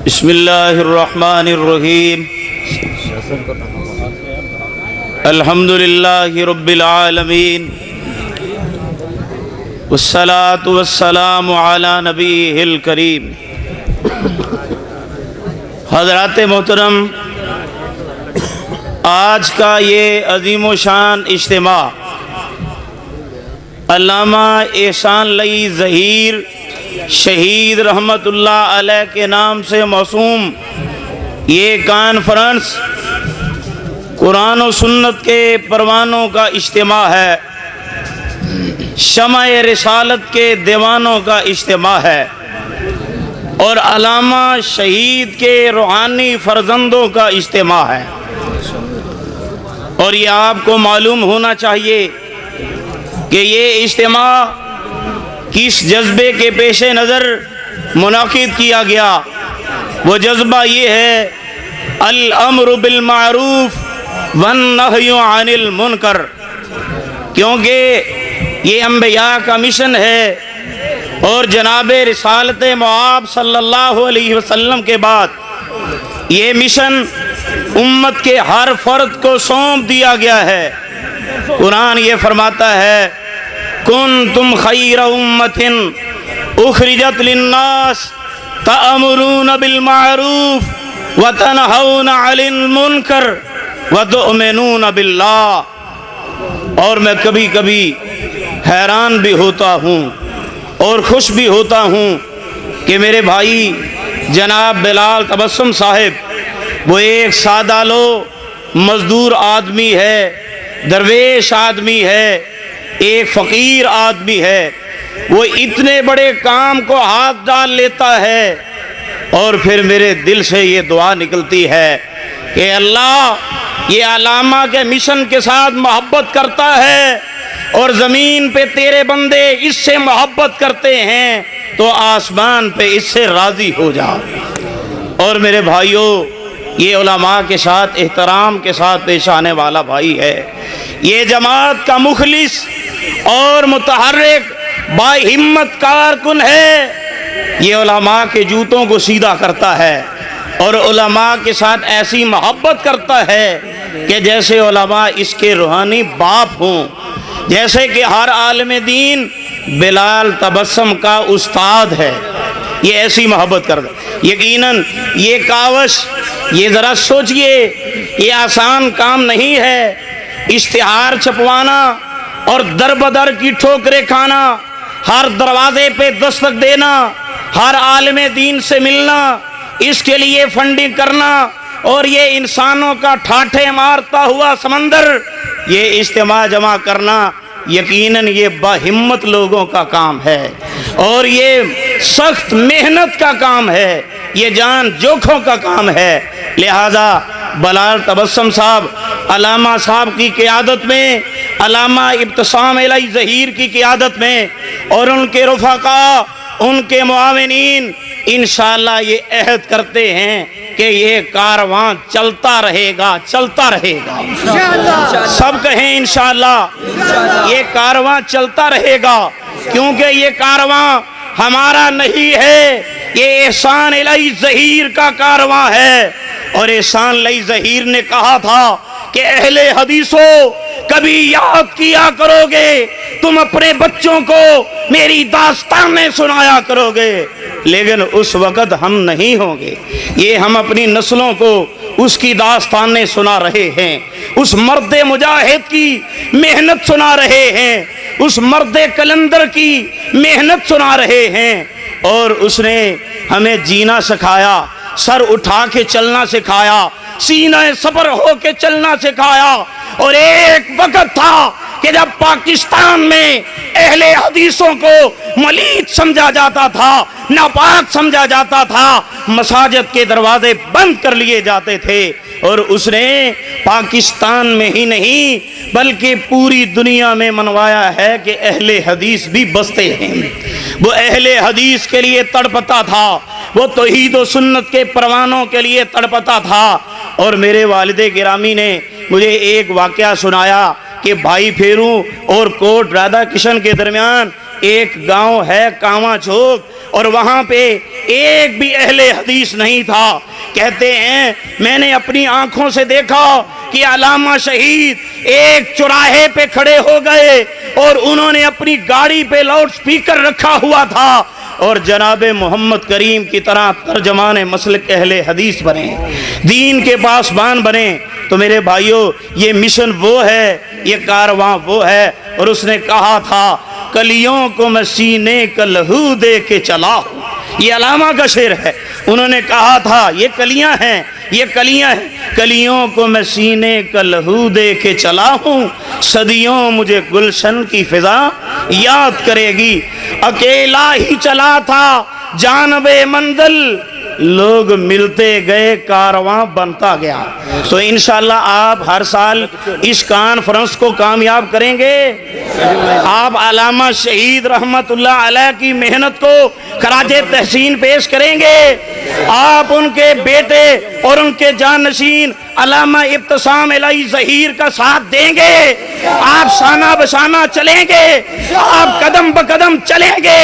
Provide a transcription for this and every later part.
بسم اللہ الرحمن الرحیم الحمد للہ رب العالمین والصلاة والسلام علی نبیہ الکریم۔ حضرات محترم، آج کا یہ عظیم و شان اجتماع علامہ احسان لئی ظہیر شہید رحمت اللہ علیہ کے نام سے موسوم یہ کانفرنس قرآن و سنت کے پروانوں کا اجتماع ہے، شمع رسالت کے دیوانوں کا اجتماع ہے اور علامہ شہید کے روحانی فرزندوں کا اجتماع ہے۔ اور یہ آپ کو معلوم ہونا چاہیے کہ یہ اجتماع کس جذبے کے پیش نظر منعقد کیا گیا۔ وہ جذبہ یہ ہے الامر بالمعروف والنہی عن المنکر، کیونکہ یہ انبیاء کا مشن ہے اور جناب رسالت مآب صلی اللہ علیہ وسلم کے بعد یہ مشن امت کے ہر فرد کو سونپ دیا گیا ہے۔ قرآن یہ فرماتا ہے کنتم خیر امت اخرجت للناس تأمرون بالمعروف وتنہون عن المنکر وتؤمنون باللہ۔ اور میں کبھی کبھی حیران بھی ہوتا ہوں اور خوش بھی ہوتا ہوں کہ میرے بھائی جناب بلال تبسم صاحب وہ ایک سادہ لو مزدور آدمی ہے، درویش آدمی ہے، ایک فقیر آدمی ہے، وہ اتنے بڑے کام کو ہاتھ ڈال لیتا ہے اور پھر میرے دل سے یہ دعا نکلتی ہے کہ اللہ یہ علامہ کے مشن کے ساتھ محبت کرتا ہے اور زمین پہ تیرے بندے اس سے محبت کرتے ہیں تو آسمان پہ اس سے راضی ہو جا۔ اور میرے بھائیوں، یہ علماء کے ساتھ احترام کے ساتھ پیش آنے والا بھائی ہے، یہ جماعت کا مخلص اور متحرک با ہمت کارکن ہے، یہ علماء کے جوتوں کو سیدھا کرتا ہے اور علماء کے ساتھ ایسی محبت کرتا ہے کہ جیسے علماء اس کے روحانی باپ ہوں، جیسے کہ ہر عالم دین بلال تبسم کا استاد ہے، یہ ایسی محبت کرتا ہے۔ یقیناً یہ کاوش، یہ ذرا سوچئے، یہ آسان کام نہیں ہے۔ اشتہار چھپوانا اور در بدر کی ٹھوکریں کھانا، ہر دروازے پہ دستک دینا، ہر عالم دین سے ملنا، اس کے لیے فنڈنگ کرنا اور یہ انسانوں کا ٹھاٹھے مارتا ہوا سمندر یہ اجتماع جمع کرنا، یقیناً یہ باہمت لوگوں کا کام ہے اور یہ سخت محنت کا کام ہے، یہ جان جوکھوں کا کام ہے۔ لہذا بلال تبسم صاحب علامہ صاحب کی قیادت میں، علامہ ابتسام علی ظہیر کی قیادت میں اور ان کے رفقا، ان کے معاونین انشاءاللہ یہ عہد کرتے ہیں کہ یہ کارواں چلتا رہے گا، چلتا رہے گا۔ سب کہیں انشاءاللہ یہ کارواں چلتا رہے گا، کیونکہ یہ کارواں ہمارا نہیں ہے، یہ احسان علی ظہیر کا کارواں ہے۔ اور احسان علی ظہیر نے کہا تھا کہ اہل حدیثوں کبھی یاد کیا کرو گے، تم اپنے بچوں کو میری داستانیں سنایا کرو گے، لیکن اس وقت ہم نہیں ہوں گے، یہ ہم اپنی نسلوں کو اس کی داستانیں سنا رہے ہیں، اس مرد مجاہد کی محنت سنا رہے ہیں، اس مرد کلندر کی محنت سنا رہے ہیں، اور اس نے ہمیں جینا سکھایا، سر اٹھا کے چلنا سکھایا، سینہ صبر ہو کے چلنا سکھایا۔ اور ایک وقت تھا کہ جب پاکستان میں اہل حدیثوں کو ملید سمجھا جاتا تھا، ناپاک سمجھا جاتا تھا، مساجد کے دروازے بند کر لیے جاتے تھے، اور اس نے پاکستان میں ہی نہیں بلکہ پوری دنیا میں منوایا ہے کہ اہل حدیث بھی بستے ہیں۔ وہ اہل حدیث کے لیے تڑپتا تھا، وہ توحید و سنت کے پروانوں کے لیے تڑپتا تھا۔ اور میرے والد گرامی نے مجھے ایک واقعہ سنایا کہ بھائی پھیروں اور کوٹ رادھا کشن کے درمیان ایک گاؤں ہے کانواں چوک، اور وہاں پہ ایک بھی اہل حدیث نہیں تھا۔ کہتے ہیں میں نے اپنی آنکھوں سے دیکھا کہ علامہ شہید ایک چوراہے پہ کھڑے ہو گئے اور انہوں نے اپنی گاڑی پہ لاؤڈ سپیکر رکھا ہوا تھا اور جناب محمد کریم کی طرح ترجمان مسلک اہل حدیث بنے، دین کے پاسبان بنے۔ تو میرے بھائیوں، یہ مشن وہ ہے، یہ کارواں وہ ہے۔ اور اس نے کہا تھا کلیوں کو میں سینے کا لہو دے کے چلا ہوں، یہ علامہ کا شعر ہے۔ انہوں نے کہا تھا یہ کلیاں ہیں، یہ کلیاں ہیں، کلیوں کو میں سینے کا لہو دے کے چلا ہوں، صدیوں مجھے گلشن کی فضا یاد کرے گی۔ اکیلا ہی چلا تھا جانب منزل، لوگ ملتے گئے کارواں بنتا گیا۔ تو انشاءاللہ آپ ہر سال اس کانفرنس کو کامیاب کریں گے، آپ علامہ شہید رحمت اللہ علیہ کی محنت کو خراج تحسین پیش کریں گے، آپ ان کے بیٹے اور ان کے جانشین علامہ ابتسام الہی ظہیر کا ساتھ دیں گے، آپ شانہ بشانہ چلیں گے، آپ قدم بقدم چلیں گے،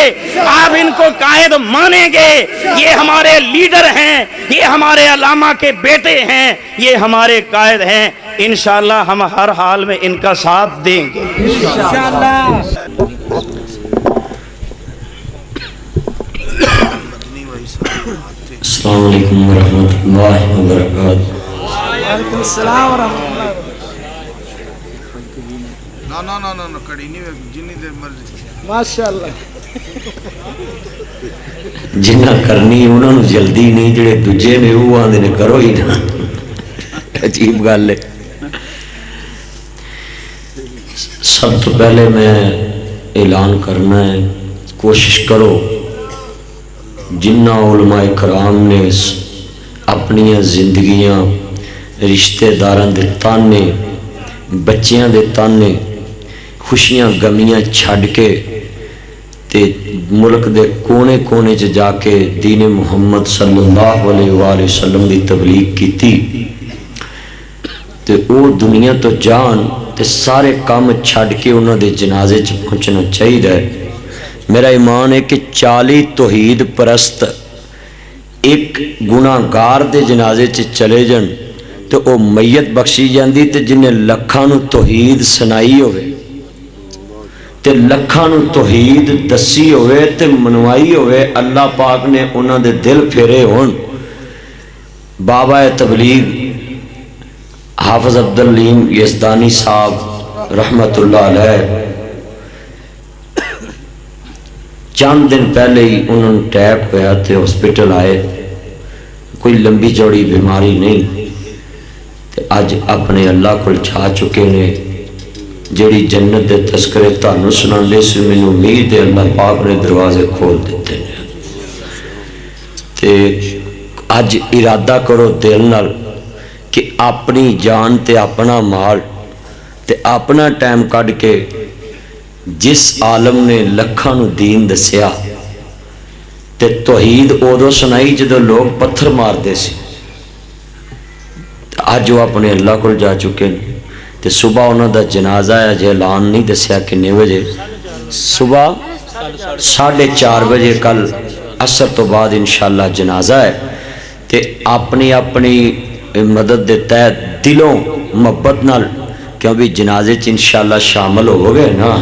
آپ ان کو قائد مانیں گے۔ یہ ہمارے لیڈر ہیں، یہ ہمارے علامہ کے بیٹے ہیں، یہ ہمارے قائد ہیں۔ انشاءاللہ ہم ہر حال میں ان کا ساتھ دیں گے انشاءاللہ۔ السلام علیکم ورحمۃ اللہ وبرکاتہ۔ وعلیکم السلام ورحمۃ اللہ۔ نا کڑی نہیں جنی دیر مرضی ماشاءاللہ۔ جنہ کرنی انہوں نے جلدی نہیں، جڑے دجے نے وہ آندے نے کرو ہی نا، عجیب گل ہے۔ سب تو پہلے میں اعلان کرنا ہے، کوشش کرو جنہ علماء کرام نے اپنی زندگیاں رشتہ داران دے تانے، بچیاں دے تانے، خوشیاں غمیاں چھڈ کے تے ملک دے کونے کونے چ جا کے دین محمد صلی اللہ علیہ وآلہ وسلم دی تبلیغ کیتی تے او دنیا تو جان تے سارے کام چھڈ کے انہاں دے جنازے چ پہنچنا چاہیے۔ میرا ایمان ہے کہ 40 توحید پرست ایک گناہگار دے جنازے چ چلے جن تو او میت بخشی جاندی تے جنہیں لکھاں نو توحید سنائی ہوئے تے لکھاں نو توحید دسی ہوئے تے منوائی ہوئے، اللہ پاک نے انہاں دے دل پھیرے ہون۔ بابا تبلیغ حافظ عبدالعلیم یزدانی صاحب رحمت اللہ علیہ چند دن پہلے ہی انہوں نے ٹیک ہویا تھے، ہسپیٹل آئے، کوئی لمبی چوڑی بیماری نہیں تے اج اپنے اللہ کو چھا چکے نے۔ جیڑی جنت دے تذکرے تانوں سنان لے سے میں امید ہے اللہ پاک نے دروازے کھول دیتے ہیں۔ تے اج ارادہ کرو دل نال کہ اپنی جان تے اپنا مال تے اپنا ٹائم کڈ کے جس عالم نے لکھاں نو دین دسیا تے توحید ادو سنائی جدو لوگ پتھر مار دے سی، اج وہ اپنے اللہ کو جا چکے ہیں تے صبح انہوں دا جنازہ ہے، جے اعلان نہیں دسیا کنے بجے، صبح 4:30 بجے کل عصر تو بعد انشاءاللہ جنازہ ہے تے اپنی اپنی مدد دیتا ہے دلوں محبت نال، کیوں بھی جنازے چ انشاءاللہ شامل ہو گئے نا۔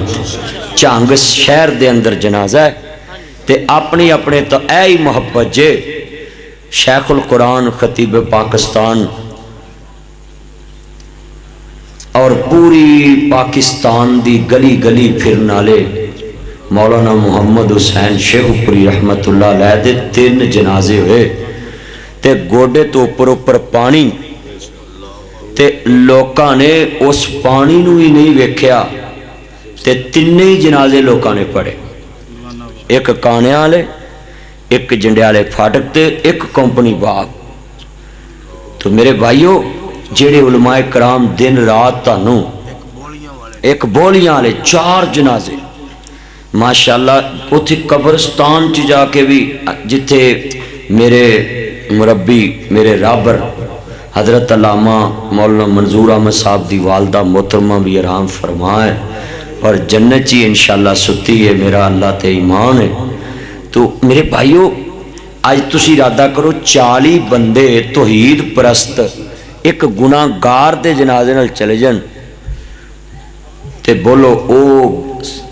چانگ شہر دے اندر جنازہ ہے تے اپنی اپنے تو اے ہی محبت جے شیخ القرآن خطیب پاکستان اور پوری پاکستان دی گلی گلی پھرن والے مولانا محمد حسین شیخ پوری رحمت اللہ علیہ دے 3 جنازے ہوئے تے گوڈے تو اوپر پانی تے لوکاں نے اس پانی نو ہی نہیں ویکھیا تے 3 ہی جنازے لوکاں نے پڑھے، ایک کانے والے، ایک جنڈیالے پھاٹک تے ایک کمپنی باغ۔ تو میرے بھائیو جڑے علماء کرام دن رات تانوں ایک بولیاں والے 4 جنازے ماشاءاللہ اتھے قبرستان چ جا کے بھی جتھے میرے مربی میرے رابر حضرت علامہ مولانا منظور احمد صاحب دی والدہ محترمہ بھی آرام فرمائے اور جنت چی انشاءاللہ ستی ہے، میرا اللہ تے ایمان ہے تو میرے بھائیو اج تسی ارادہ کرو 40 بندے توحید پرست ایک گناہ گار دے جنازے نال چلے جان تے بولو او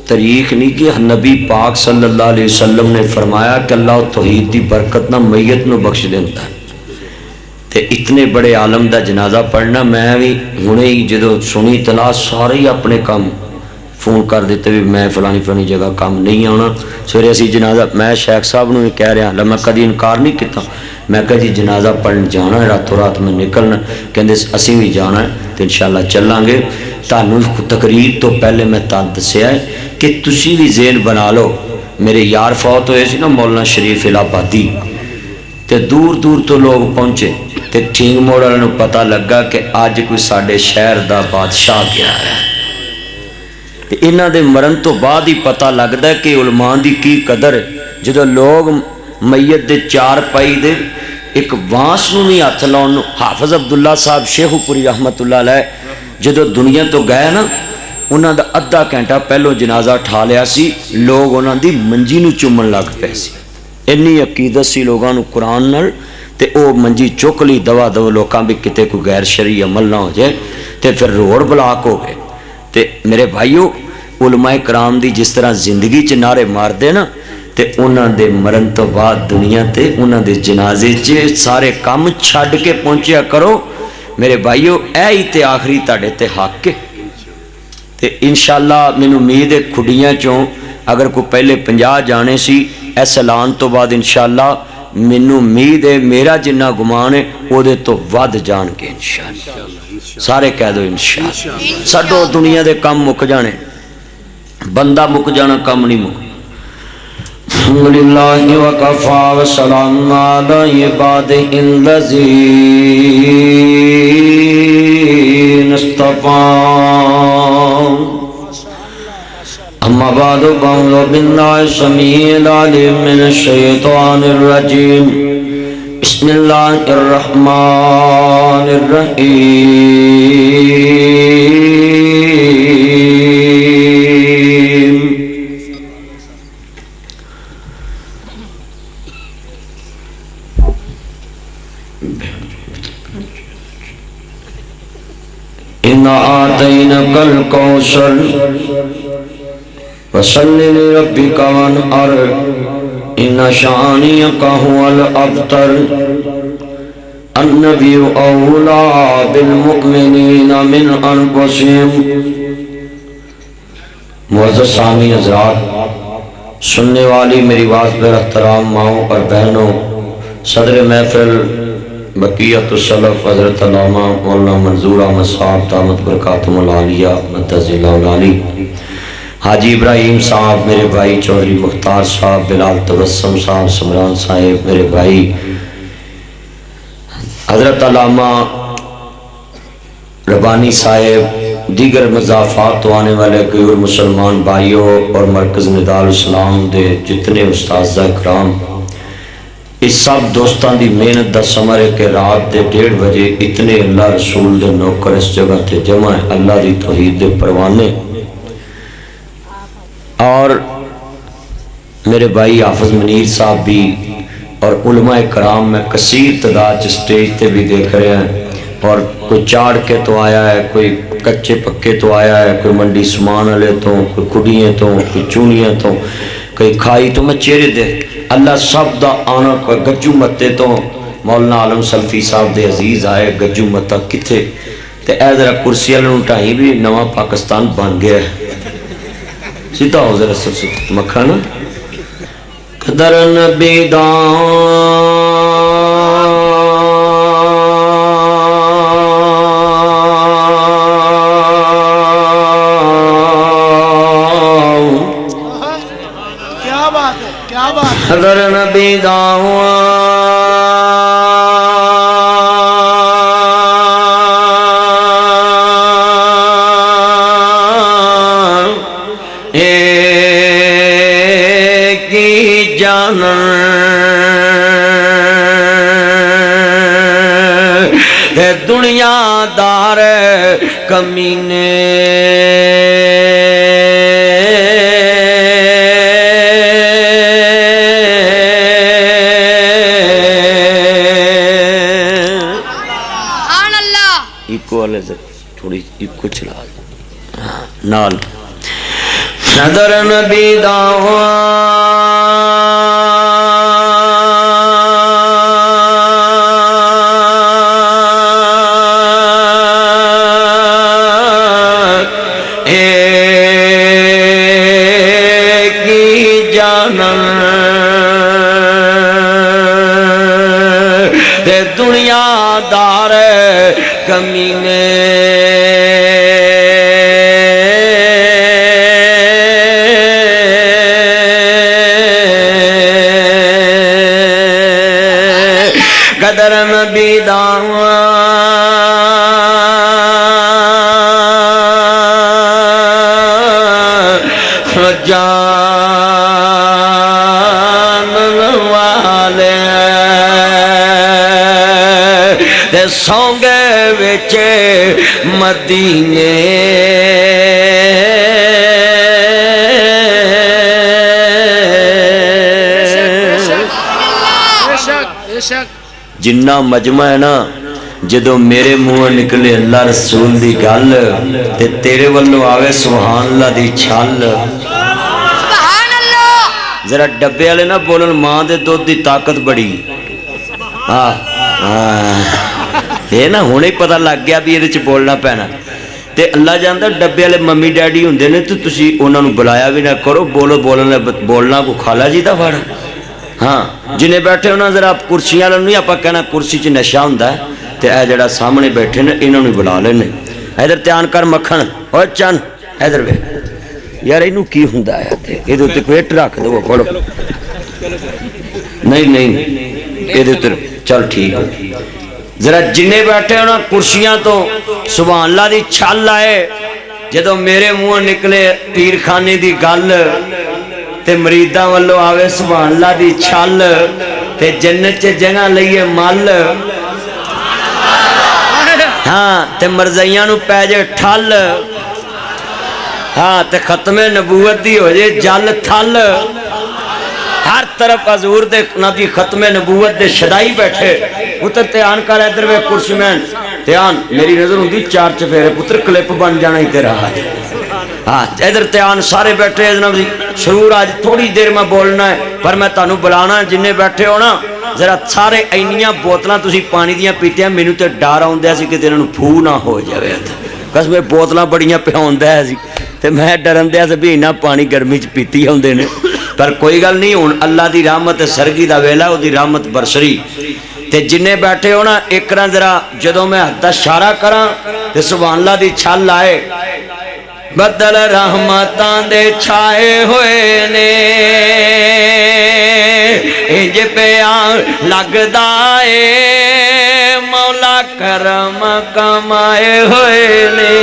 طریق نہیں کہ نبی پاک صلی اللہ علیہ وسلم نے فرمایا کہ اللہ توحید دی برکت نہ میت نو بخش دیتا ہے تے اتنے بڑے عالم دا جنازہ پڑھنا میں بھی ہنے ہی جدو سنی اطلاع سارے ہی اپنے کام فون کر دیتے بھی میں فلانی جگہ کام نہیں آنا سویرے اسی جنازہ میں شیخ صاحب نے کہہ رہا ہاں میں کدی انکار نہیں کیتا میں کہا جی جنازہ پڑھن جانا ہے راتوں رات میں نکلنا کہندے اسی بھی جانا ہے تو انشاءاللہ چلیں گے تانوں تقریر تو پہلے میں تان دسیا ہے کہ تسی بھی ذہن بنا لو میرے یار فوت ہوئے سی نا مولانا شریف الہ آبادی تے دور دور تو لوگ پہنچے تے ٹھینگ موڑ والے نوں پتہ لگا کہ آج کوئی ساڈے شہر دا بادشاہ گیا ہے تے انہاں دے مرن تو بعد ہی پتہ لگدا ہے کہ علماء دی کی قدر ہے جدو لوگ میت دے چار پائی دے ایک وانس نوں نہیں ہاتھ لاؤن حافظ عبداللہ صاحب شیخو پوری رحمت اللہ علیہ جدو دنیا تو گئے نا انہاں دا ادھا گھنٹہ پہلو جنازہ ٹھا لیا سی لوگ انہاں دی منجی نوں چومن لگ پے سی انی عقیدت سی لوگاں نوں قرآن نال تے او منجی چک لی دوا دو لوکاں بھی کتے کوئی غیر شرعی عمل نہ ہو جائے تے پھر روڑ بلاک ہو گئے تے میرے بھائیو علماء کرام دی جس طرح زندگی چ نعرے مار دے نا تے انہاں دے مرن تو بعد دنیا تے انہاں دے جنازے چ سارے کام چھڈ کے پہنچیا کرو میرے بھائیو اے ہی تے آخری تاڑے تے حق کے تے انشاءاللہ میں امید ہے کھڑیاں چوں اگر کوئی پہلے 50 جانے سی اس اعلان تو بعد انشاءاللہ مینوں امید ہے میرا جنہ گمان ہے او دے تو ود جان کے انشاءاللہ سارے کہہ دو انشاءاللہ سڈو دنیا دے کم مک جانے بندہ مک جانا کم نہیں مک الحمدللہ وکفا وسلام علی عبادہ الذین اصطفی اما بعد فاعوذ باللہ السمیع العلیم من الشیطان الرجیم بسم اللہ الرحمن الرحیم اِنَّا آتَيْنَكَ الْكَوْثَرَ فَصَلِّ لِرَبِّكَ وَانْحَرْ إِنَّ شَانِئَكَ هُوَ الْأَبْتَرُ النَّبِيُّ أَوْلَىٰ بِالْمُؤْمِنِينَ مِنْ أَنفُسِهِمْ معزز سامعین حضرات سننے والی میری بات پر احترام ماؤں اور بہنوں صدر محفل بقیت السلف حضرت علامہ مولانا منظور احمد صاحب دامت برکاتہم العالیہ مدد اللہ علی حاجی ابراہیم صاحب میرے بھائی چودھری مختار صاحب بلال تبسم صاحب سمران صاحب میرے بھائی حضرت علامہ ربانی صاحب دیگر مضافات تو آنے والے غیر مسلمان بھائیوں اور مرکز نداء الاسلام دے جتنے استاذہ کرام اس سب دوستان دی محنت دا ثمر ہے کہ رات دے 1:30 بجے اتنے اللہ رسول دے نوکر اس جگہ تے جمع ہے اللہ دی توحید دے پروانے اور میرے بھائی حافظ منیر صاحب بھی اور علماء کرام میں کثیر تعداد سٹیج تے بھی دیکھ رہے ہیں اور کوئی چاڑ کے تو آیا ہے کوئی کچے پکے تو آیا ہے کوئی منڈی سمان والے تو کوئی کھڑیاں تو کوئی چونیاں تو کوئی کھائی تو میں چہرے دے اللہ سب دا آنا کوئی گجو متے تو مولانا عالم سلفی صاحب دے عزیز آئے گجو متا کتھے تے اے ذرا کرسی والے اٹھائی بھی نواں پاکستان بن گیا ہے سیدھا ہو ذرا سب مکھانا قدر نبی دان حضر نبی دعوان ایک ہی جانن ہے دنیا دار کمینے ایکو والے سے تھوڑی ایکو چلا نال نظر نبی دنیا دار کمینے قدر نبی سونگے وچ مدینے جنہ مجمع ہے نا جدو میرے منہ نکلے اللہ رسول دی گل تے تیرے والوں آوے سبحان اللہ دی چھل ذرا ڈبے والے نہ بولن ماں دے دودھ دی طاقت بڑی یہ نا ہونے پتہ لگ گیا بھی یہ بولنا پینا تے اللہ جانتا ڈبے والے ممی ڈیڈی ہوندے نے تو تسی انہاں نوں بلایا بھی نہ کرو بولو بولنا کو کھالا جی دا فڑ ہاں جنہیں بیٹھے ہونا ذرا کرسیاں نہیں آپ کہنا کرسی چ نشہ ہوندا ہے تے اے جڑا سامنے بیٹھے نے انہاں نوں بلا لینے ادھر دھیان کر مکھن او چن ادھر وے یار اینوں کی ہوندا ہے تے اے تے کوئی اٹ رکھ دو پڑو نہیں اے تے چل ٹھیک ذرا جنہیں بیٹھے ہونا کرسیاں تو سبحان اللہ دی چھل آئے جدو میرے منہ نکلے پیر خانے دی گل تے مریداں والوں آوے سبحان اللہ دی چھل تے جنت چ جگہ لئیے مل ہاں تے مرزائیاں نو پے جے ٹھل ہاں تے ختم نبوت دی ہو جے جل تھل ہر طرف حضور دے نبی ختم نبوت دے شدائی بیٹھے پتر تیان کر ادھر وے کرسی مین تیان میری نظر ہوندی چار چفیرے پتر کلپ بن جانا ہی تیرا ہے ہاں ادھر تیان سارے بیٹھے جناب جی شرور آج تھوڑی دیر میں بولنا ہے پر میں تانوں بلانا جنہیں بیٹھے ہو نا ذرا سارے اینیاں بوتلاں تسی پانی دیاں پیتے ہیں مینوں تے ڈر آوندا سی کہ انہاں نوں پھو نہ ہو جاوے قسم بوتلاں بڑیاں پیاوندا ہے سی تے میں ڈرن دیا سی بھی انہاں پانی گرمی چ پیتی ہوندے نے پر کوئی گل نہیں ہن اللہ دی رحمت سرگی دا ویلا او دی رحمت برسری تے جنہیں بیٹھے ہو نا ایک رن ذرا جدو میں ہاتھ دا اشارہ کراں تے سبحان اللہ دی چھل آئے بدل رحمتاں دے چھائے ہوئے نے انج پیار لگدا اے مولا کرم کمائے ہوئے نے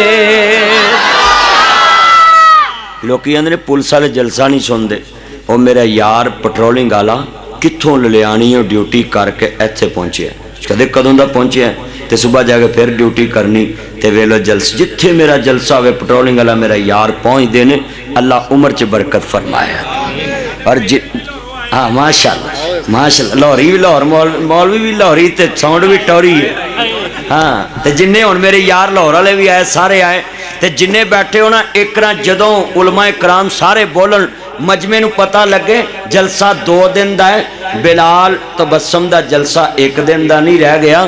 لوکی اندر پولیس والے جلسہ نہیں سن دے وہ میرا یار پٹرولنگ والا کتھوں للیانی ڈیوٹی کر کے ایتھے پہنچے کدے کدوں دا پہنچے تے صبح جا کے پھر ڈیوٹی کرنی تے ویلو جلسہ جتھے میرا جلسہ ہوئے پٹرولنگ والا میرا یار پہنچ دینے اللہ عمر چ برکت فرمایا اور ہاں ماشاءاللہ لاہوری بھی لاہور مولوی بھی لاہوری تے ساؤنڈ بھی ٹوری ہے ہاں تے جنہیں ہن میرے یار لاہور والے بھی آئے سارے آئے تے جنہیں بیٹھے ہونا ایک رہاں جدوں علماء کرام سارے بولن مجمع نو پتہ لگے جلسہ 2 دن دا ہے بلال تبسم دا جلسہ 1 دن دا نہیں رہ گیا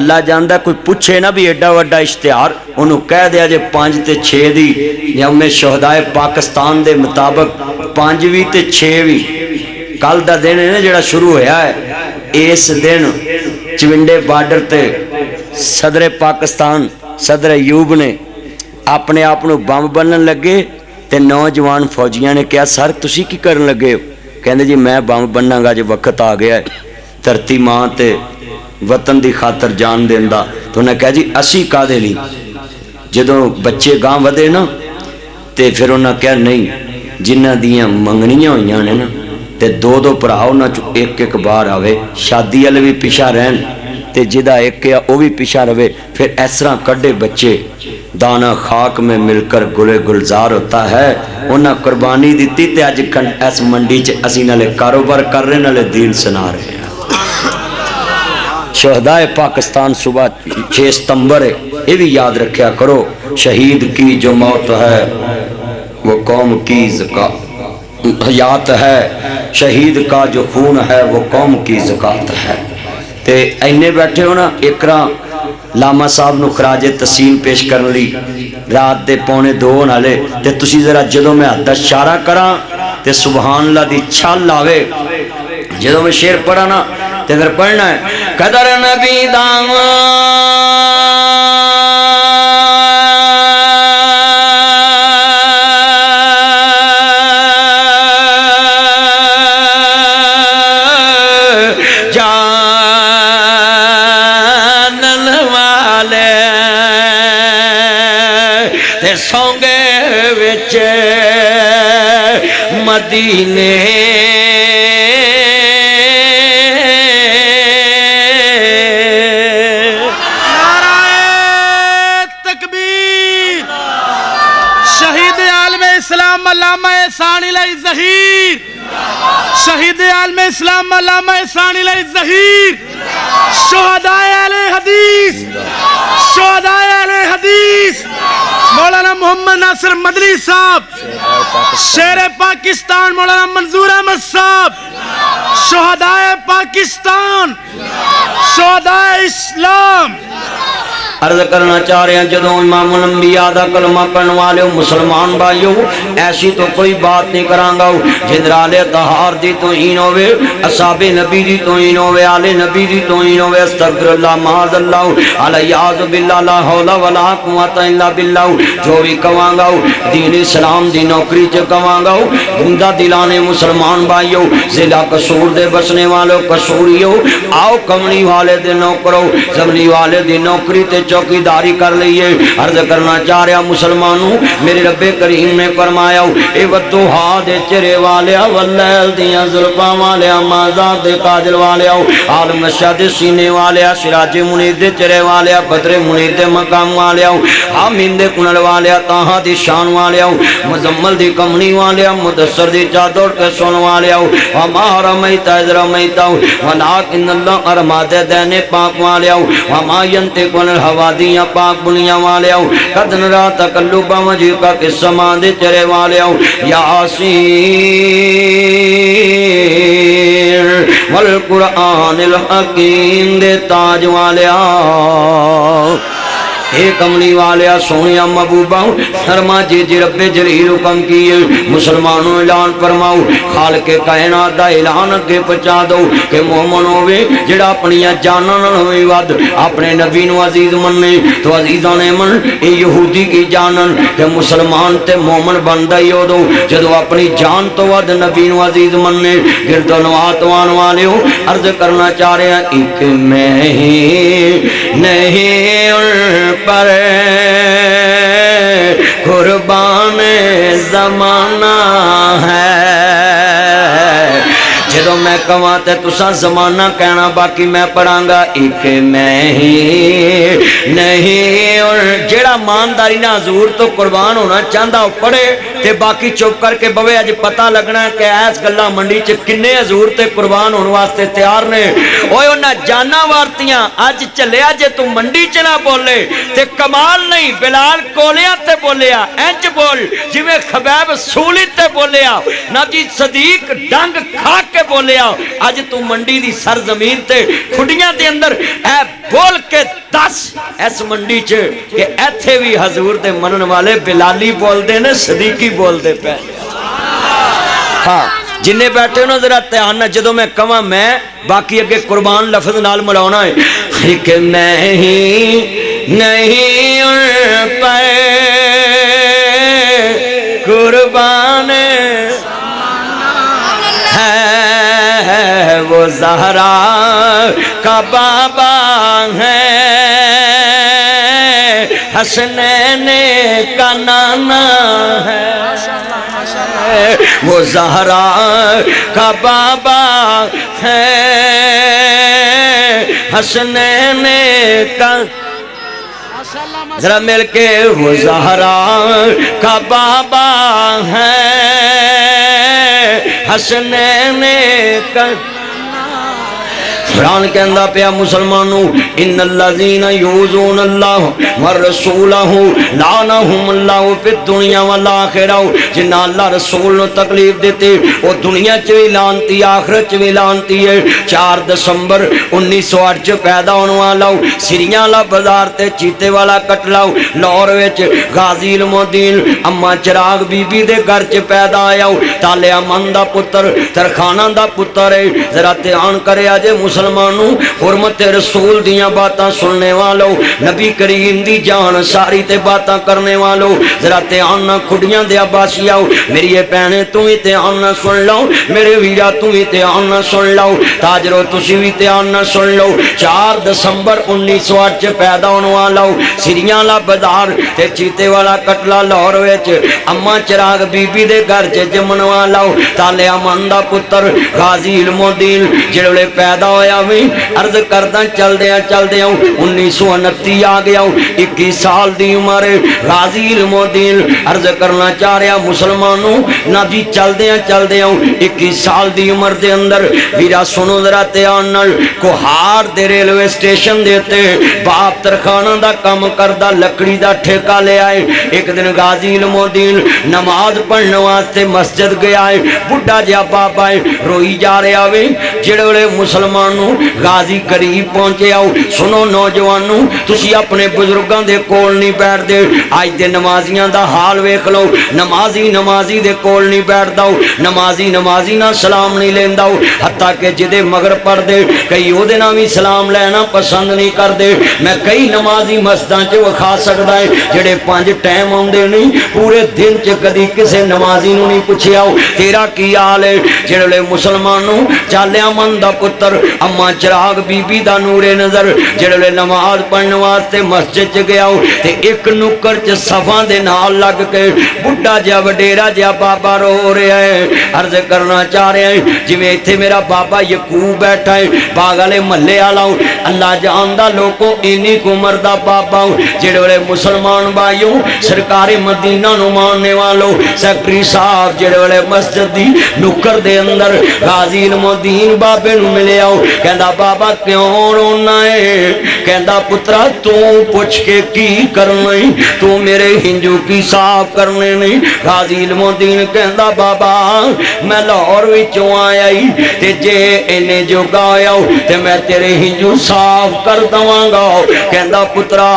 اللہ جاندہ کوئی پوچھے نہ بھی ایڈا وڈا اشتہار انہوں کہہ دیا جے 5 تے 6 دی یوم شہدائے پاکستان دے مطابق 5ویں تے 6ویں کل دا دن ہے جڑا شروع ہویا ہے اس دن چونڈے بارڈر تے صدر پاکستان صدر ایوب نے اپنے آپ نو بم بنن لگے تے نوجوان فوجیاں نے کہا سر تسی کی کرن لگے ہو کہندے جی میں بم بننا گا جو وقت آ گیا ہے دھرتی ماں تے وطن دی خاطر جان دیندا تو انہیں کہا جی اسی کا دے لی جدوں بچے گاں ودے نا تے پھر انہیں کہا نہیں جنہ دیاں منگنیاں ہوئیاں نے نا تے 2 پراؤ نہ ایک بار آوے شادی والے بھی پیچھا رہن تے جدہ ایک کیا وہ بھی پیچھا رہے پھر اس طرح کڈے بچے دانا خاک میں مل کر گلے گلزار ہوتا ہے انہاں قربانی دیتی تے اج اس منڈی چ اسی نالے کاروبار کر رہے نالے دین سنا رہے ہیں شہدائے پاکستان صبح 6 ستمبر ہے، یہ بھی یاد رکھیا کرو، شہید کی جو موت ہے وہ قوم کی حیات ہے، شہید کا جو خون ہے وہ قوم کی زکات ہے۔ تے اینے بیٹھے ہو نا، اقرا لاما صاحب نو خراج تحسین پیش کرن لی رات دے 1:45 نالے، تے تسی ذرا جدوں میں ہاتھ دا اشارہ کراں تے سبحان اللہ دی چھل آوے، جدوں میں شعر پڑھا نا تے پھر پڑھنا ہے قدر نبی دام سونگے وچ مدینے نعرہ تکبیر، شہید عالم اسلام علامہ ثانی علیہ ظہیر، شہید عالم اسلام علامہ ثانی علیہ ظہیر، شہدائے اہل حدیث، شہدائے اہل حدیث مولانا محمد ناصر مدنی صاحب، شیر پاکستان مولانا منظور احمد صاحب، شہدائے پاکستان، شہدائے اسلام۔ عرض کرنا چاہ رہے ہیں جدوں امام الانبیاء دا کلمہ پڑھن والے مسلمان بھائیو، ایسی تو کوئی بات نہیں کرانگا جنرال طہار دی توہین ہوئے، اصحاب نبی دی توہین ہوئے، آل نبی دی توہین ہوئے، استغفر اللہ معاذ اللہ علیہ باللہ لا حول ولا قوت الا باللہ، جو بھی کہوانگا دین اسلام دی نوکری چ کہوانگا گندا دلانے مسلمان بھائیو، ضلع قصور دے بسنے والو قصوریو، آؤ کمنی والے دے نوکرو، زمنی والے دی نوکری تے چوکیداری کر لئیے۔ عرض کرنا چاہ رہا مسلمانوں، میرے رب کریم نے فرمایا اے والضحیٰ دے چرے والیا واللیل دیاں زلفاں والیا مازاد دے قاجل والیا عالم نشہ دے سینے والیا سراج منیر دے چرے والیا بدر منیر دے مقام والیا حامین دے کنل والیا تاہا دی شان والیا مزمل دی کمنی والیا مدثر دی چادر کے سن والیا وما رمیتا اذ رمیتا ولیکن اللہ ارما دے دینے پاک والیا وما ینتق عن الہوا دیاں پاک بنیاں والیا قد نرا تقلبا وجہ کا قسمان دے چرے والیا یاسین والقرآن الحکیم دے تاج والیا اے کملی والیا سونیا محبوبہ فرما جی رب جلیل حکم کیے مسلمانوں اعلان فرماؤ خالق کائنات دا اعلان اگے پہنچا دو کہ مومن ہوئے جڑا اپنی جاناں نال ہوئے ود اپنے نبی نو عزیز مننے تو عزیزاں نے من اے یہودی کی جانن کہ مسلمان تے مومن بندا ہی ہو دو جدو اپنی جان تو ود نبی نو عزیز مننے گردنوات وان والیو عرض کرنا چاہ رہے ہیں ایک میں ہی نہیں پر قربان زمانہ ہے جدو میں کہواتے تسا زمانہ کہنا باقی میں پڑھانگا ایک میں ہی نہیں اور جیڑا مانداری نہ حضور تو قربان ہونا چاہتا ہو پڑھے تے باقی چپ کر کے بوے اج پتہ لگنا ہے کہ ایس گلہ منڈی چ کنے حضور تے قربان ہونے واسطے تیار نے اوے انہاں جانا وارتیاں اج چلیا جے تو منڈی چ نہ بولے تے کمال نہیں بلال کولیاں تے بولیا انج بول جویں خبیب سولی تے بولیا نبی صدیق ڈنگ کھا کے بولیا اج تو منڈی دی سرزمین تے کھڈیاں دے اندر اے بول کے دس اس منڈی چ کہ ایتھے بھی حضور دے منن والے بلالی بول دے نے صدیقی بول دے پہ ہاں جنہیں بیٹھے انہوں ذرا تیانہ جدو میں کہاں میں باقی اگے قربان لفظ نال ملاؤنا ہے کہ میں ہی نہیں ان پہ قربان ہے وہ زہرا کا بابا ہے حسنین کا نانا ہے وہ زہرا کا بابا ہے حسنین کا ذرا مل کے وہ زہرا کا بابا ہے حسنین کا قرآن کہندا پیا مسلمانوں ان الذین یؤذون اللہ والرسولہ لعنہم اللہ فی الدنیا والآخرہ، جنہ اللہ رسول نو تکلیف دیتے وہ دنیا چ بھی لعنتی آخرت چ بھی لعنتی ہے۔ 4 دسمبر 1908 پیدا ہونے والا سریاں والا بازار تے چیتے والا قتل لاہور وچ غازی علم الدین اما چراغ بی بی دے گھر چ پیدا آیا، تالے امن دا پتر ترخانہ دا پتر ہے۔ ذرا دھیان کرے اجے مسلمانوں حرمت رسول دیاں باتاں سننے والوں، نبی کریم دی جان ساری تے باتاں کرنے والوں، ذرا دھیان نہ کھڑیاں دے عباسی آؤ، میری یہ بہنیں تم ہی دھیان نہ سن لو، میرے ویرا تم ہی دھیان نہ سن لو، تاجرو تسی بھی دھیان نہ سن لو۔ 4 دسمبر 1908 پیدا ہونے والا سریاں والا بازار تے چیتے والا قتلہ لاہور وچ اما چراغ بی بی دے گھر چ جمن والا تالے امن دا پتر غازی علم الدین جڑے پیدا ہویا وی عرض کرداں چلدیاں 1929 آ گیا، 21 سال دی عمر غازی علم الدین عرض کرنا چاہ رہا مسلمانوں نہ دی چلدیاں 21 سال دی عمر دے اندر ویرا سنو ذرا دھیان نال کوہار دے ریلوے اسٹیشن دیتے باپ ترخانہ دا کام کردا لکڑی دا ٹھیکہ لے آئے۔ ایک دن غازی علم الدین نماز پڑھنے واسطے مسجد گیا ہے، بڑھا جا بابا ہے روئی جا رہا وے، جڑے مسلمانوں غازی قریب پہنچے آؤ۔ سنو نوجوانوں تسی اپنے بزرگاں دے کول نہیں بیٹھ دے، آج دے نمازیاں دا حال ویکھ لو، نمازی دے کول نہیں بیٹھ داؤ، نمازی نہ سلام نہیں لینداؤ، حتیٰ کہ جدے مگر پڑھ دے کئی او دے نامی سلام لینا پسند نہیں کر دے۔ میں کئی نمازی مسجداں چ وکھا سکدا ہے جڑے 5 ٹائم آندے نہیں، پورے دن چ کدی کسے نمازی نو نہیں پوچھیا تیرا کی حال ہے۔ جڑے مسلمانوں چالیا من دا پتر اما چراغ بی بی دا نور نظر جڑے نماز پڑھنے واسطے مسجد چ گیا تے ایک نکر چ صفاں دے نال لگ کے بڈھا جا وڈیرا جا بابا رو رہا ہے، عرض کرنا چاہ رہے ہیں جویں ایتھے میرا بابا یعقوب بیٹھا ہے باغ والے محلے والا، اللہ جاندا لوگوں اینی کو عمر دا بابا جڑے مسلمان بھائیوں سرکار مدینہ نو ماننے والوں سیکٹری صاحب جڑے مسجد دی نکر دے اندر غازی علم الدین بابے نو ملے آؤ، کہندا بابا کیوں رونا ہے؟ کہندا پترا تو پوچھ کے کی کرنا ہے، تو میرے ہنجو کی صاف کرنے نہیں۔ غازی علم الدین کہندا بابا میں لاہور وچوں آیا ہی تے جے اینے جو گایا تے میں تیرے ہنجو صاف کر دواں گا۔ کہندا پترا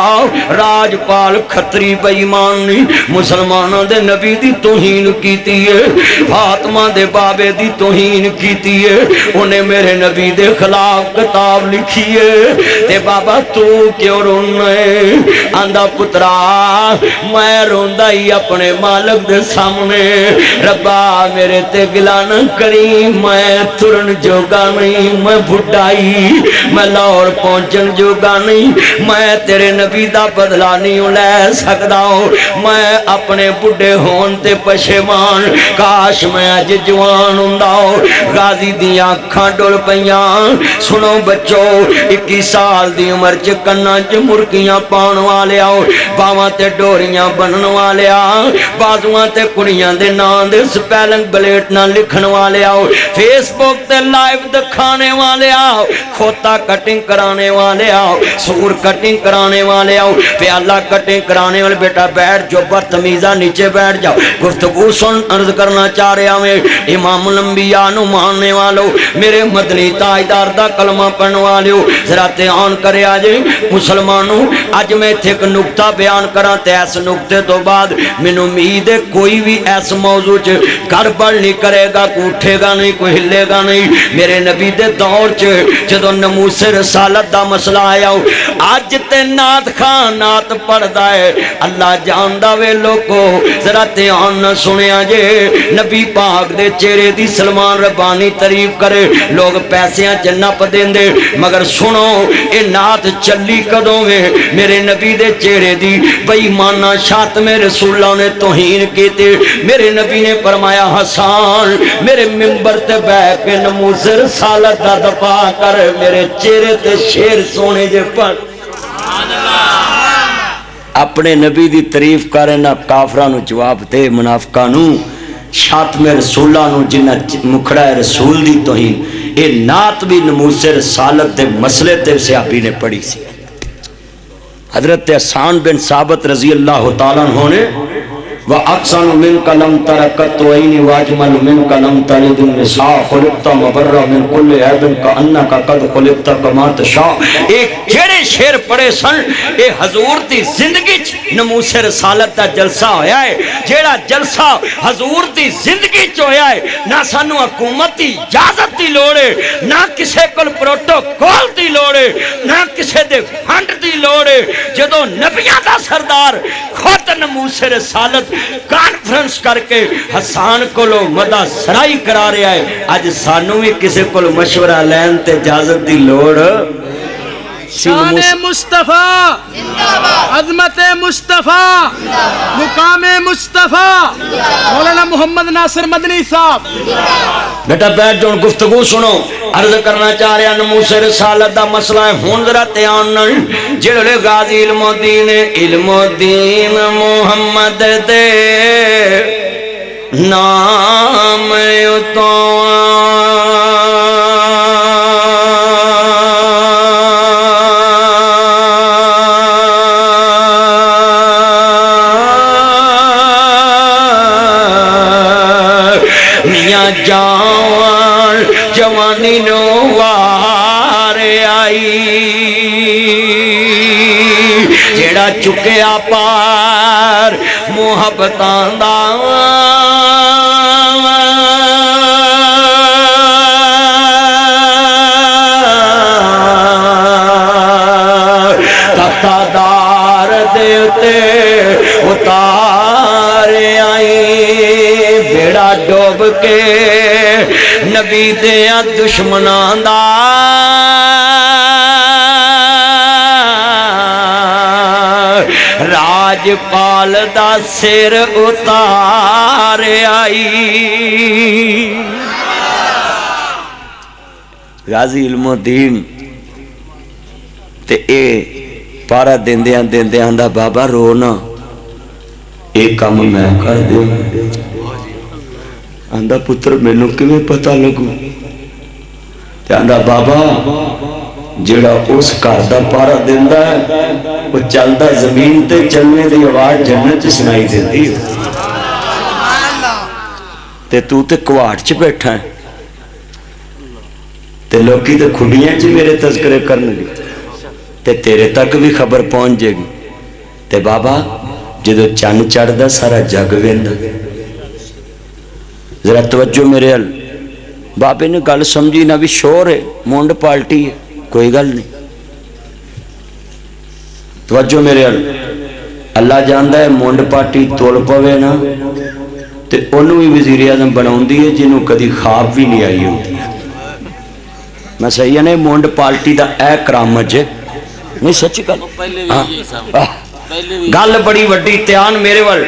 راجپال کھتری بے ایمان نہیں، مسلمانوں دے نبی دی توہین کیتی ہے، فاطمہ دے بابے دی توہین کیتی ہے، انہیں میرے نبی دے خلاف کتاب لکھی ہے، تے بابا تو کیوں رونا ہے؟ آندا پترا میں روندا ہی اپنے مالک دے سامنے، ربا میرے تے گلا نہ کری، میں ترن جوگا نہیں، میں بھٹائی میں لاہور پہنچن جوگا نہیں، میں تیرے نبی دا بدلہ نہیں لے سکدا، میں اپنے بڑھے ہون تے پشیمان، کاش میں اج جوان ہوندا۔ غازی دیاں اکھاں ڈول پیاں، سنو بچو 21 سال دی عمر چ کناں چ مرکیاں پاؤن والے آؤ، باواں تے ڈوریاں بنن والے آؤ، بازواں تے کڑیاں دے نام دے سپیلنگ بلیٹ نہ لکھن والے آؤ، فیس بک تے لائیو دکھانے والے آؤ، کھوتا کٹنگ کرانے والے آؤ، سور کٹنگ کرانے والے آؤ، پیالہ کٹنگ کرانے والے بیٹا بیٹھ جو بدتمیزہ نیچے بیٹھ جاؤ، گفتگو سن عرض کرنا چاہ رہا میں امام الانبیاء نو ماننے والو میرے مدنی تاجدار دا کلمہ پڑھنے والو ذرا دھیان کرے آجے مسلمانوں۔ اج میں تھے ایک نکتہ بیان کرا تے اس نکتے تو بعد میں امید ہے کوئی بھی ایس موضوع چ گڑبڑ نہیں کرے گا، کوئی اٹھے گا نہیں، کوئی ہلے گا نہیں۔ میرے نبی دے دور چ جدوں ناموس رسالت دا مسئلہ آیا اج تے نعت خان نعت پڑھدا ہے، اللہ جاندا وے لوگو ذرا دھیان نہ سنیا جے، نبی پاک دے چہرے دی سلمان ربانی تعریف کرے لوگ پیسیاں چ نپ دیندے، مگر سنو اے نعت چلی کدوں وے میرے نبی دے چہرے دی بے ایمانہ شاتم رسولوں نے توہین کیتے۔ میرے نبی نے فرمایا حسان میرے ممبر تے بیٹھ کے ناموس رسالت دا دفاع کر، میرے چہرے تے شیر سونے جے پڑھ اپنے نبی دی تعریف کرے نہ کافراں نو جواب دے منافقاں نو۔ شاتم رسولہ نو جنہ مکھڑا ہے رسول دی توہین، اے نات بھی نموس رسالت دے مسئلے تے صحابی نے پڑھی سی۔ حضرت حسان بن ثابت رضی اللہ تعالیٰ عنہ نے وَأَقْسَنُ مِنْكَ لَمْ تَرَ قَطُّ عَيْنِي وَأَجْمَلُ مِنْكَ لَمْ تَلِدِ النِّسَاءُ خُلِقْتَ مُبَرَّأً مِنْ كُلِّ عَيْبٍ كَأَنَّكَ قَدْ خُلِقْتَ كَمَا تَشَاءُ۔ ایک جڑے شعر پڑے سن، اے حضور دی زندگی نموس رسالت دا جلسہ ہویا ہے، جیڑا جلسہ حضور دی زندگی چ ہویا ہے، نہ سانو حکومت دی اجازت دی لوڑ ہے، نہ کسے کول پروٹوکول دی لوڑ ہے، نہ کسے دے فنڈ دی لوڑ ہے۔ جدوں نبیاں دا سردار خود نموس رسالت کانفرنس کر کے حسان کولو مدہ سرائی کرا رہا ہے، آج سانو بھی کسے کولو مشورہ لین تے اجازت دی لوڑ۔ شان مصطفیٰ، عظمت مصطفیٰ، مقام مصطفیٰ، مولانا محمد ناصر مدنی صاحب۔ بیٹا بیٹھ جو گفتگو سنو، عرض کرنا چاہ رہے ہیں نموس رسالت دا مسئلہ ہے، ہون ذرا تیان جڑے غازی علم و دین محمد دے نام اتو جان جوانی نو وار آئی، جیڑا چکیا پار محبتاں دا تختہ دار دیتے اتار آئی، بیڑا ڈوب کے نبی دیا دشمنان دا راج پال دا سر اتار آئی۔ غازی علم و دین تے اے پارا دیندیاں دا بابا رونا، ایک کام میں کر دے آندہ پتر مینوں کیویں پتہ لگو، تے آندہ بابا جڑا اس گھر دا پارا دیندا ہے وہ چلدا زمین تے چلنے دی آواز جنت چ سنائی دیندی ہے، تے تو تے کواٹ چ بیٹھا ہے تے لوکی تے کھڈیاں چ میرے تذکرے کرن گے تے تیرے تک بھی خبر پہنچ جائے گی۔ تے بابا جدو چند چڑھدا سارا جگ ویندا، ذرا توجہ میرے ال بابے نے گل سمجھی نہ، بھی شور ہے، مونڈ پالٹی ہے، کوئی گل نہیں، توجہ میرے ال۔ اللہ جاندا ہے مونڈ پالٹی تول پوے نا تے انہوں بھی وزیر اعظم بناؤندی ہے جنہوں کدی خواب بھی نہیں آئی ہوتی ہے۔ میں صحیح ہے نا، مونڈ پالٹی دا اے کرامت ہے نہیں، سچی گل گل بڑی وڈی تیان میرے وال۔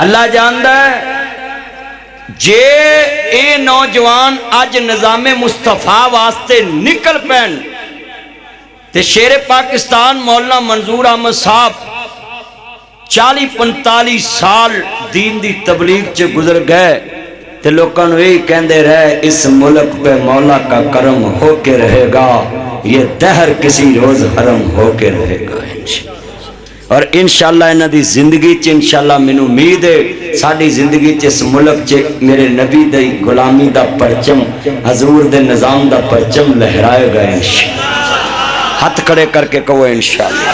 اللہ جاندا ہے جے اے نوجوان اج نظام مصطفیٰ واسطے نکل پین تے شیر پاکستان مولانا منظور احمد صاحب 40-45 سال دین دی تبلیغ چ گزر گئے تے لوکاں نوں یہی کہندے رہے اس ملک پہ مولا کا کرم ہو کے رہے گا، یہ دہر کسی روز حرم ہو کے رہے گا اور انشاءاللہ انہاں دی زندگی چ انشاءاللہ مینوں امید ہے ساڈی زندگی چ اس ملک چ میرے نبی دی غلامی دا پرچم، حضور دے نظام دا پرچم لہرائے گا انشاءاللہ۔ ہاتھ کھڑے کر کے کہو انشاءاللہ،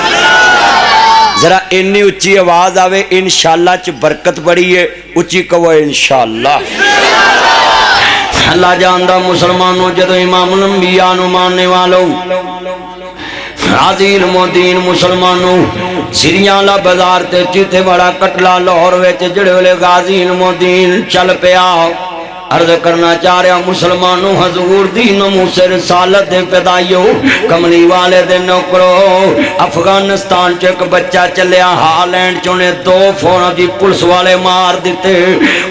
ذرا انی اچھی آواز آوے انشاءاللہ چ برکت بڑی ہے، اچھی کہو انشاءاللہ۔ اللہ جاندہ مسلمانوں جدو امام الانبیاء نو ماننے والوں غازی علم و دین مسلمانوں سریاں بازار تے چیتے بڑا کٹلا لاہور وچ جڑے والے غازی علم و دین چل پیا عرض کرنا چاہ رہا مسلمانوں حضور دی نموس رسالت دے فدائیو کملی والے دے نوکرو افغانستان چ ایک بچہ چلیا ہالینڈ چونے 2 فوراں دی پولیس والے مار دیتے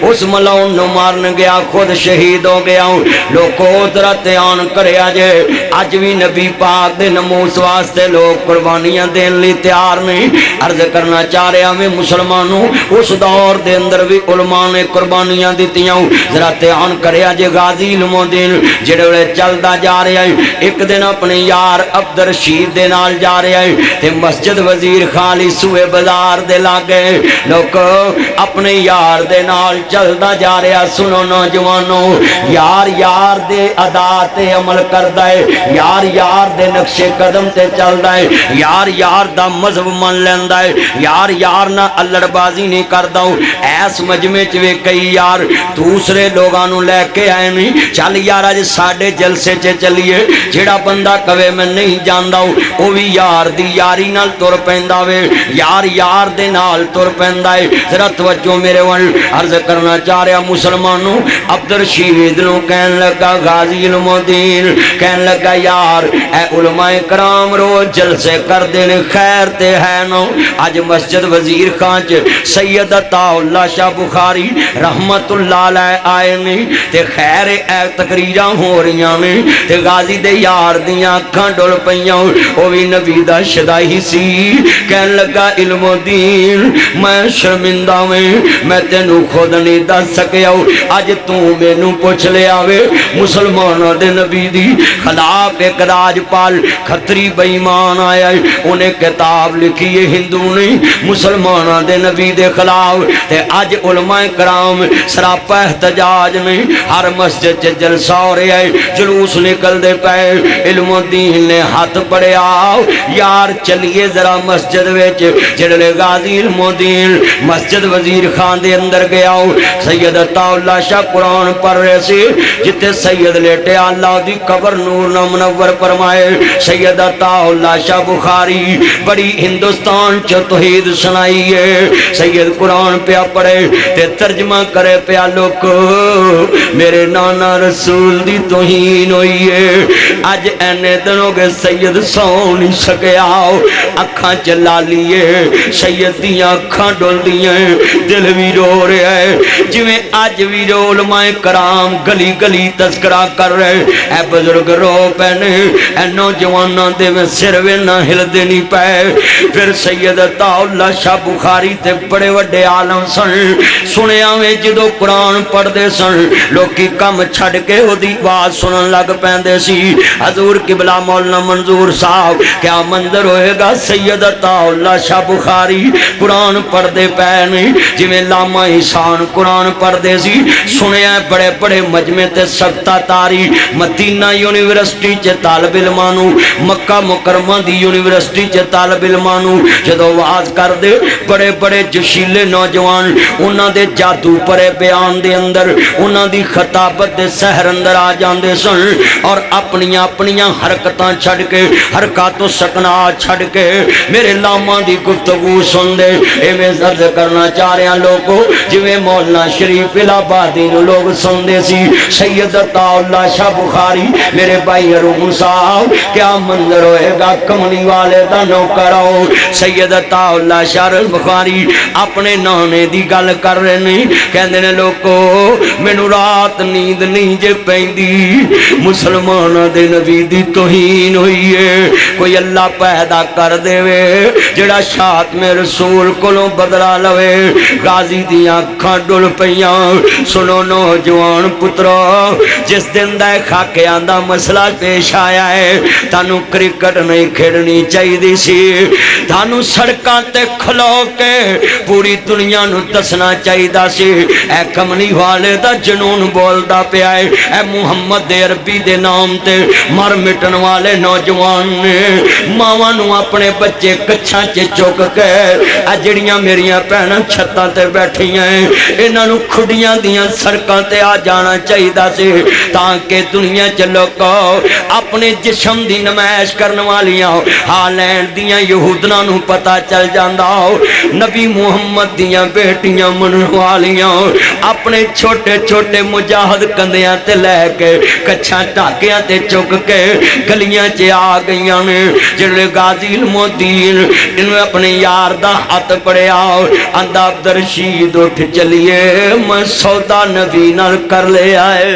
اس ملاؤن نو مارن گیا خود شہید ہو گیا لوگوں ذرا دھیان کریا جے اج بھی نبی پاک دے نموس واسطے لوگ قربانیاں دین لی تیار نہیں عرض کرنا چاہ رہا میں مسلمانوں اس دور دے اندر بھی علماء نے قربانیاں دیتیاں ذرا دھیان کریا جے غازی علم الدین جڑے چلدا جا رہا ہے ایک دن اپنے یار عبد الرشید دے نال جا رہا ہے تے مسجد وزیر خالی سوئے بازار دے لاگے لوگ اپنے یار دے نال چلدا جا رہا سنو نوجوانوں یار یار دے ادا تے عمل کردا ہے یار یار دے نقش قدم تے چلدا ہے یار یار دا مذہب من لیندا ہے یار یار نہ الڑ بازی نہیں کردا ایس مجمع چ وی کئی یار دوسرے لوگاں نو لے کے آئے نہیں چل یار اج ساڈے جلسے چ چلیے جیڑا بندہ کہے میں نہیں جاندا او وی یار دی یاری نال تر پیندا وے یار یار دے نال تر پیندا ہے ذرا توجہ میرے ول عرض کرنا چاہ رہا مسلمانوں عبد الرشید نو کہن لگا غازی علم الدین کہن لگا یار اے علماء کرام روز جلسے کر دین خیر تے ہے نو اج مسجد وزیر خان چ سید عطا اللہ شاہ بخاری رحمت اللہ علیہ آئے نے تے خیر اے تقریراں ہو رہیاں نے تے غازی دے یار دیاں اکھاں ڈول پیاں او وی نبی دا شدائی سی کہن لگا علم الدین میں شرمندہ میں تینوں خود نہیں دس سکیا اج تو مینوں پوچھ لیا وے مسلماناں دے نبی دی خلاف ایک راجپال کھتری بے ایمان آیا انہیں کتاب لکھی ہے ہندو نہیں مسلماناں دے نبی دے خلاف تے اج علماء کرام سراپا احتجاج نہیں ہر مسجد چ جلسہ ہو رہا ہے جلوس نکل دے پے علم الدین نے ہاتھ پڑیا یار چلیے ذرا مسجد وچ جڑے غازی علم الدین مسجد وزیر خان دے اندر گیا سید عطا اللہ شاہ قرآن پڑھ رہے سی جتے سید لیٹے اللہ دی قبر نور نہ منور فرمائے سید عطا اللہ شاہ بخاری بڑی ہندوستان چ توحید سنائی ہے سید قرآن پہ پڑھے تے ترجمہ کرے پیا لوگ میرے نانا رسول دی توہین ہوئی ہے اج اینے دنوں کے سید سو نہیں سکیا اکھاں چلا لیے سید دیاں اکھاں ڈول دیاں دل بھی رو رہا ہے جویں اج بھی علماء کرام گلی گلی تذکرہ کر رہے اے بزرگ رو پینے اے نوجواناں دے میں سر وے نہ ہل دینی پے پھر سید عطا اللہ شاہ بخاری تے بڑے وڈے عالم سن سنیا میں جدو قرآن پڑھ دے سن لوکی کم چھڑ کے ہو دی بات سنن لگ پیندے سی حضور قبلہ مولانا منظور صاحب کیا منظر ہوئے گا سید عطا اللہ شاہ بخاری قرآن پڑھ دے پینے جویں لاما احسان قرآن پڑھ دے سی سنیا بڑے بڑے مجمع تے سکتہ تاری مدینہ یونیورسٹی چے طالب علمانو مکہ مکرمہ دی یونیورسٹی چے طالب علمانو جدو واز کر دے بڑے بڑے جشیلے نوجوان انہاں دے جادو پرے بیان دے اندر انہاں دی خطابت دے سحر اندر آ جاندے سن اور اپنیاں حرکتاں چھڑ کے حرکات و سکنا چھڑ کے میرے لاما دی گفتگو سن دے اے میں عرض کرنا چاہ رہا لوگوں جویں مولانا شریف الہبادی نو لوگ سن دے سی سید عطا اللہ شاہ بخاری میرے بھائی ارون صاحب کیا منظر ہوئے گا کملی والے دا نوکر آؤ سید عطا اللہ شاہ بخاری اپنے نانے دی گل کر رہے نہیں کہندے نے لوگوں مینوں رات نیند نہیں جے پیندی مسلماناں دے نبی دی توہین ہوئی ہے کوئی اللہ پیدا کر دے وے جڑا شاعت میں رسول کولوں بدلا لوے غازی دیاں اکھاں ڈل پیاں سنو نوجوان پترو جس دن دا خاکیاں دا مسئلہ پیش آیا ہے تانوں کرکٹ نہیں کھیڈنی چاہیے سی تانوں سڑکاں تے کھلو کے پوری دنیا نو دسنا چاہیے سی اے کملی والے دا جنون بولدا پیا ہے اے محمد عربی دے نام تے مر مٹن والے نوجوان نے ماواں نو اپنے بچے کچھاں چ چک کے اے جڑیاں میریاں بہناں چھتاں تے بیٹھیاں انہاں نو کھڈیاں دیاں سڑکاں تے آ جانا چاہیے سی تاکہ دنیا چ لوگ اپنے جسم دی نمائش کرن والیاں ہالینڈ دیاں یہودنا انہاں نوں پتہ چل جاندا نبی محمد دیاں بیٹیاں منن والیاں اپنے چھوٹے چھوٹے مجاہد کندیاں تے لے کے کچھاں ٹاکیاں تے چک کے گلیاں چ آ گئیاں نے جڑے غازی المدین انہوں اپنے یار دا ہاتھ پڑیا آندا عبدالرشید اٹھ چلیے میں سودا نبی نال کر لے آئے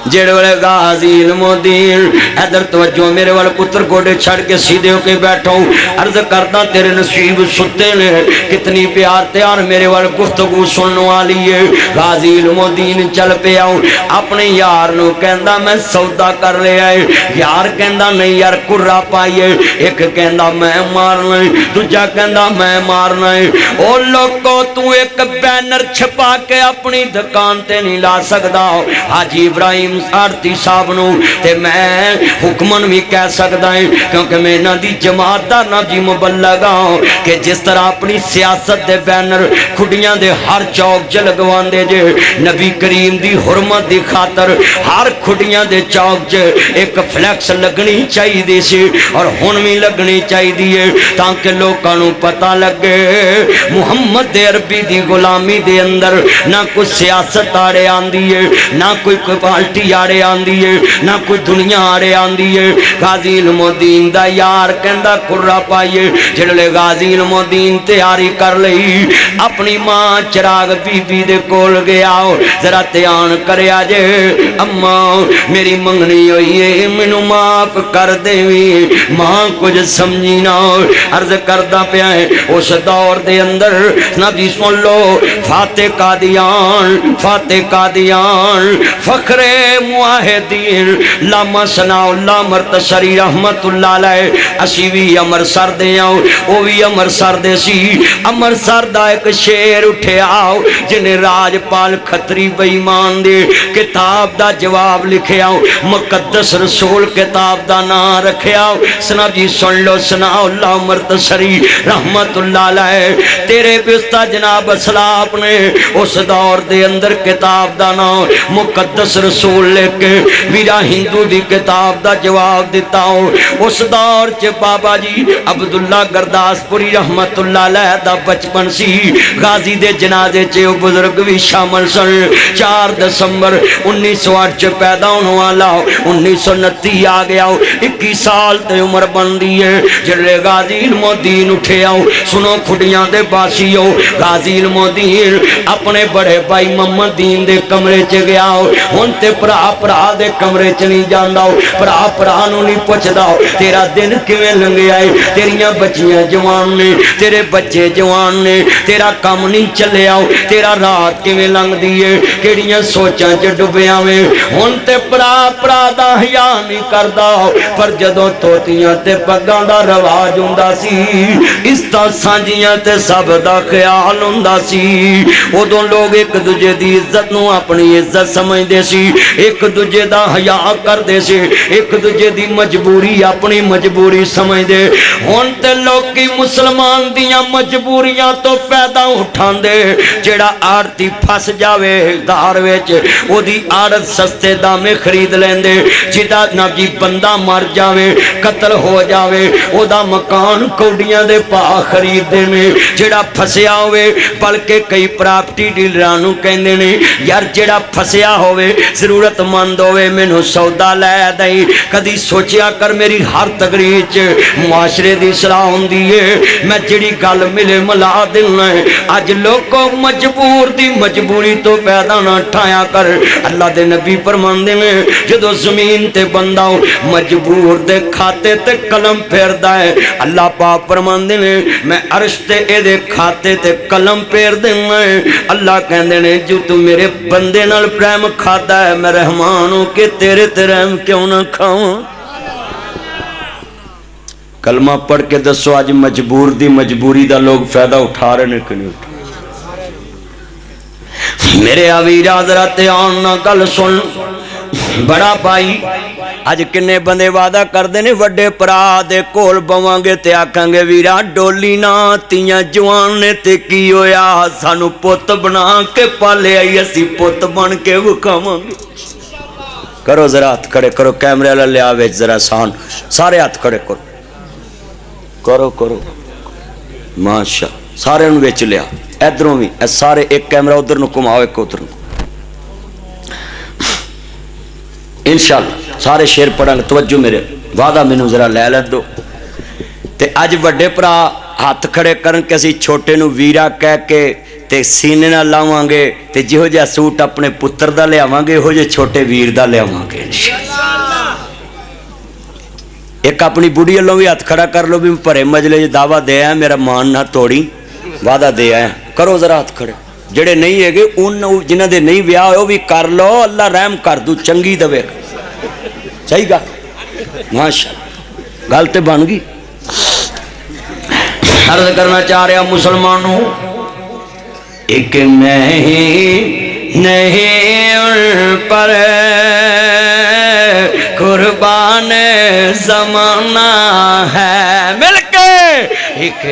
جڑے والے غازی المدین ادھر توجہ میرے والے پتر گوڑے چھڑ کے سیدھے ہو کے بیٹھو عرض کرتا تیرے نصیب ستے نے کتنی پیار تیار میرے والے گفتگو سننے والی ہے غازی المدین چل پہ آؤں اپنے یار نو کہندا میں سودا کر لے آئے یار کہندا نہیں یار کرا پائیے ایک کہندا میں مارنا ہے دوجا کہندا میں مارنا ہے او لوگو تو ایک بینر چھپا کے اپنی دکان تے نہیں لا سکدا حاجی ابراہیم آرتی صاحب نو تے میں حکمن بھی کہہ سکتا ہے کیونکہ میں نہ دی جماعت دا نہ جی مبلغ ہوں کہ جس طرح اپنی سیاست دے بینر کھڑیاں دے ہر چوک چ لگوان دے جے نبی کریم دی حرمت دی خاطر ہر کھڑیاں دے چوک چ ایک فلیکس لگنی چاہی دی سی اور ہن بھی لگنی چاہی دیئے تاکہ لوگاں نو پتہ لگے محمد عربی دی غلامی دے اندر نہ کوئی سیاست آڑے آندی ہے نہ کوئی پارٹی آڑے آندی ہے نہ کوئی دنیا آڑے آندی ہے غازی المدین دا یار کہندا کرا پائیے جڑے غازی المدین تیاری کر لئی اپنی ماں چراغ بی بی دے کول گیا ذرا دھیان کریا جے اماں میری منگنی ہوئی ہے مینوں معاف کر دیویں ماں کچھ سمجھی نہ عرض کردا پیا ہے اس دور دے اندر نبی سن لو فاتح قادیان فخر معاہدین لاما ثناء اللہ مرتشری رحمت اللہ علیہ اسی بھی امر سر دے آؤ وہ بھی امر سر دے سی امر سر دا ایک شیر اٹھے آؤ جنہیں راج پال کھتری بیمان دے کتاب دا جواب لکھے آؤ مقدس رسول کتاب دا نا رکھے آؤ سنا جی سن لو ثناء اللہ مرتشری رحمت اللہ علیہ تیرے بستا جناب اسلاف نے اس دور دے اندر کتاب دا نا مقدس رسول لے کے میرا ہندو دی کتاب دا جواب دیتا ہوں اس دور چے بابا جی عبداللہ گرداس پوری رحمت اللہ علیہ دا بچپن سی غازی دے جنازے چے بزرگ بھی شامل سن 4 دسمبر 1908 چے پیدا ہونے والا 1929 آ گیا 21 سال تے عمر بن دی ہے جڑے غازی المدین اٹھے آؤ سنو کھڑیاں دے باسی ہو غازی المدین اپنے بڑے بھائی محمد دین دے کمرے چے گیا ہن تے پرا دے کمرے چ نہیں جاندا پرا نو نہیں پوچھدا تیرا دن کیویں لنگیا ہے تیریاں بچیاں جوان نے تیرے بچے جوان نے تیرا کم نہیں چلیا تیرا رات کیویں لنگ دی ہے کیڑیاں سوچاں چ ڈبیا ویں ہن تے پرا دا حیا نہیں کردا پر جدوں توتیاں تے پگاں دا رواج ہوندا سی اس تا سانجیاں تے سب دا خیال ہوندا سی اودوں لوگ ایک دوجے دی عزت نو اپنی عزت سمجھدے سی ایک دوجے دا حیا کردے سی ایک دوجے دی مجبوری اپنی مجبوری سمجھدے ہن تے لوکی مسلمان دیاں مجبوریاں تو پیدا اٹھاندے جیڑا آڑتی پھس جاوے دار وچ او دی آڑت سستے دامے خرید لیندے جدا نبی بندہ مر جاوے قتل ہو جاوے او دا مکان کوڑیاں دے پا خرید دے نے جیڑا پھسیا ہوئے بلکہ کئی پراپرٹی ڈیلرانو کہندے نے یار جیڑا پھسیا ہوئے ضرورت مند ہوئے مینوں سودا لے دئی کدی سوچیا کر میری ہر تقریر چ معاشرے دی اصلاح ہوندی ہے میں جڑی گل ملے ملا دینا ہے اج لوگوں مجبور دی مجبوری تو پیدا نہ ٹھایا کر اللہ دے نبی فرماندے نے جدوں زمین تے بندہ مجبور دے کھاتے تے قلم پھیردا ہے اللہ پاک فرماندے نے میں عرش تے اے دے کھاتے تے قلم پھیر دینا ہے اللہ کہندے نے جو تو میرے بندے نال پریم کھادا ہے میں رحمان ہوں کہ تیرے تے رحم کیوں نہ کھاواں کلمہ پڑھ کے دسو آج مجبور دی مجبوری دا لوگ فائدہ اٹھا رہے نے کہ نہیں اٹھا میرے آویر حضرت آنا گل سن بڑا بھائی آج کنے بندے وعدہ کر دینے وڈے پرا دے کول بوانگے تے آکھانگے ویرا ڈولی نا تیاں جوان نے تے کی ہویا سانو پوت بنا کے پالے آئی اسی پوت بن کے وکھاوانگے کرو ذرا ہاتھ کھڑے کرو کیمرے اللہ لے آوے ذرا سارے ہاتھ کھڑے کرو کرو کرو ماشاء سارے وچ لیا ادھروں بھی سارے ایک کیمرہ ادھر نو گھماؤ ایک ادھر نو انشاءاللہ سارے شیر پڑھا گے توجہ میرے وعدہ مینوں ذرا لے لے دو تے اج وڈے بھرا ہاتھ کھڑے کرن کہ اسی چھوٹے نو ویرا کہہ کے تے سینے نہ لاواں گے تے جہو جہا سوٹ اپنے پتر دا لے آواں گے ہو جے چھوٹے ویر دا لے آواں گے انشاءاللہ ایک اپنی بڑھی والوں بھی ہاتھ کھڑا کر لو بھی بھرے مجلے دعویٰ دے آیا میرا مان نہ توڑی وعدہ دے آیا کرو ذرا ہاتھ کھڑے جڑے نہیں ہے گے ان جنہ دے نہیں ویاہ ہوئے وہ بھی کر لو اللہ رحم کر دو چنگی دوے صحیح گا ماشاءاللہ گل تے بن گئی عرض کرنا چاہ رہا مسلمانوں ایک نہیں ان پر قربان زمانہ ہے مل کے ایک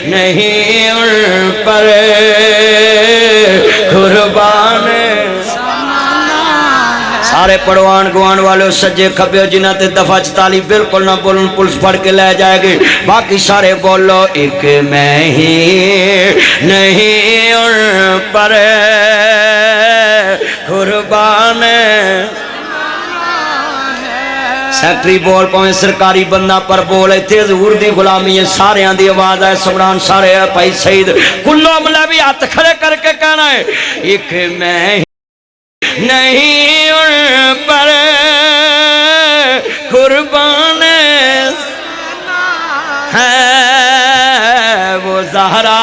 نہیں ان پر قربان سارے پڑوان گوان والے سجے کھبے جنہ تے دفعہ 44 بالکل نہ بولن پولیس پڑھ کے لے جائے گی باقی سارے بولو ایک میں ہی نہیں ان پر قربان سیکٹری بول پاویں سرکاری بندہ پر بول ایتھے حضور دی غلامی ہے سارے دی آواز ہے سمران سارے ہے بھائی سعید کلو ملے بھی ہاتھ کھڑے کر کے کہنا ہے ایک میں نہیں ان پر قربان ہے وہ زہرا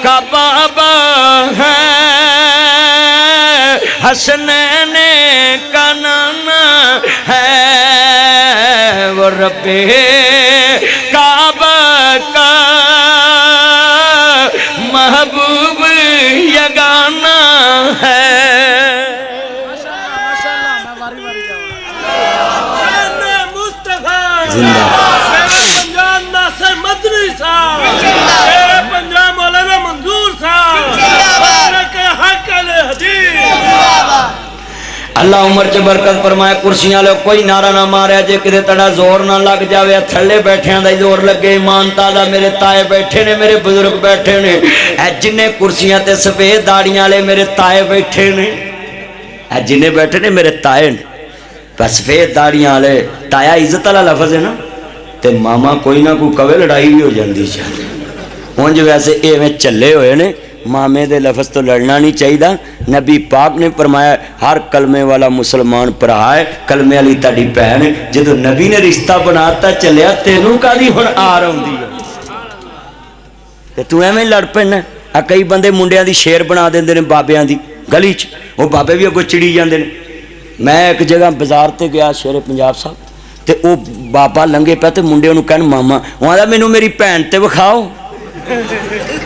کا بابا ہے حسنین کا نانا ہے وہ رب کعبہ کا محبوب یگانا ہے اللہ عمر چ برکت فرمائے کرسیاں لے کوئی نعرہ نہ ماریا جے کدے تڑا زور نہ لگ جاوے تھلے بیٹھیاں دا زور لگے ایمان تازہ میرے تائے بیٹھے نے میرے بزرگ بیٹھے نے اے جنے کرسیاں تے سفید داڑیاں لے میرے تائے بیٹھے نے اے جنے بیٹھے نے میرے تائے نے پر سفید داڑیاں لے تایا عزت والا لفظ ہے نا تے ماما کوئی نہ کوئی کہے لڑائی بھی ہو جاندی چاہیے ہن جو ویسے ایویں چلے ہوئے نے مامے دے لفظ تو لڑنا نہیں چاہیے نبی پاک نے فرمایا ہر کلمے والا مسلمان پرا ہے کلمے والی تاڑی بہن جدو نبی نے رشتہ بناتا چلیا تینوں کا دی ہن آر ہوندی ہے تو ایویں لڑ پینا کئی بندے منڈیاں دی شیر بنا دیندے نے بابیاں دی گلی چ وہ بابے بھی اگوں چڑی جاندے نے میں ایک جگہ بازار تے گیا شیر پنجاب صاحب تے او بابا لنگے پہ تے منڈے انہوں کہن ماما وہ آدھا مینوں میری بھین تے وکھاؤ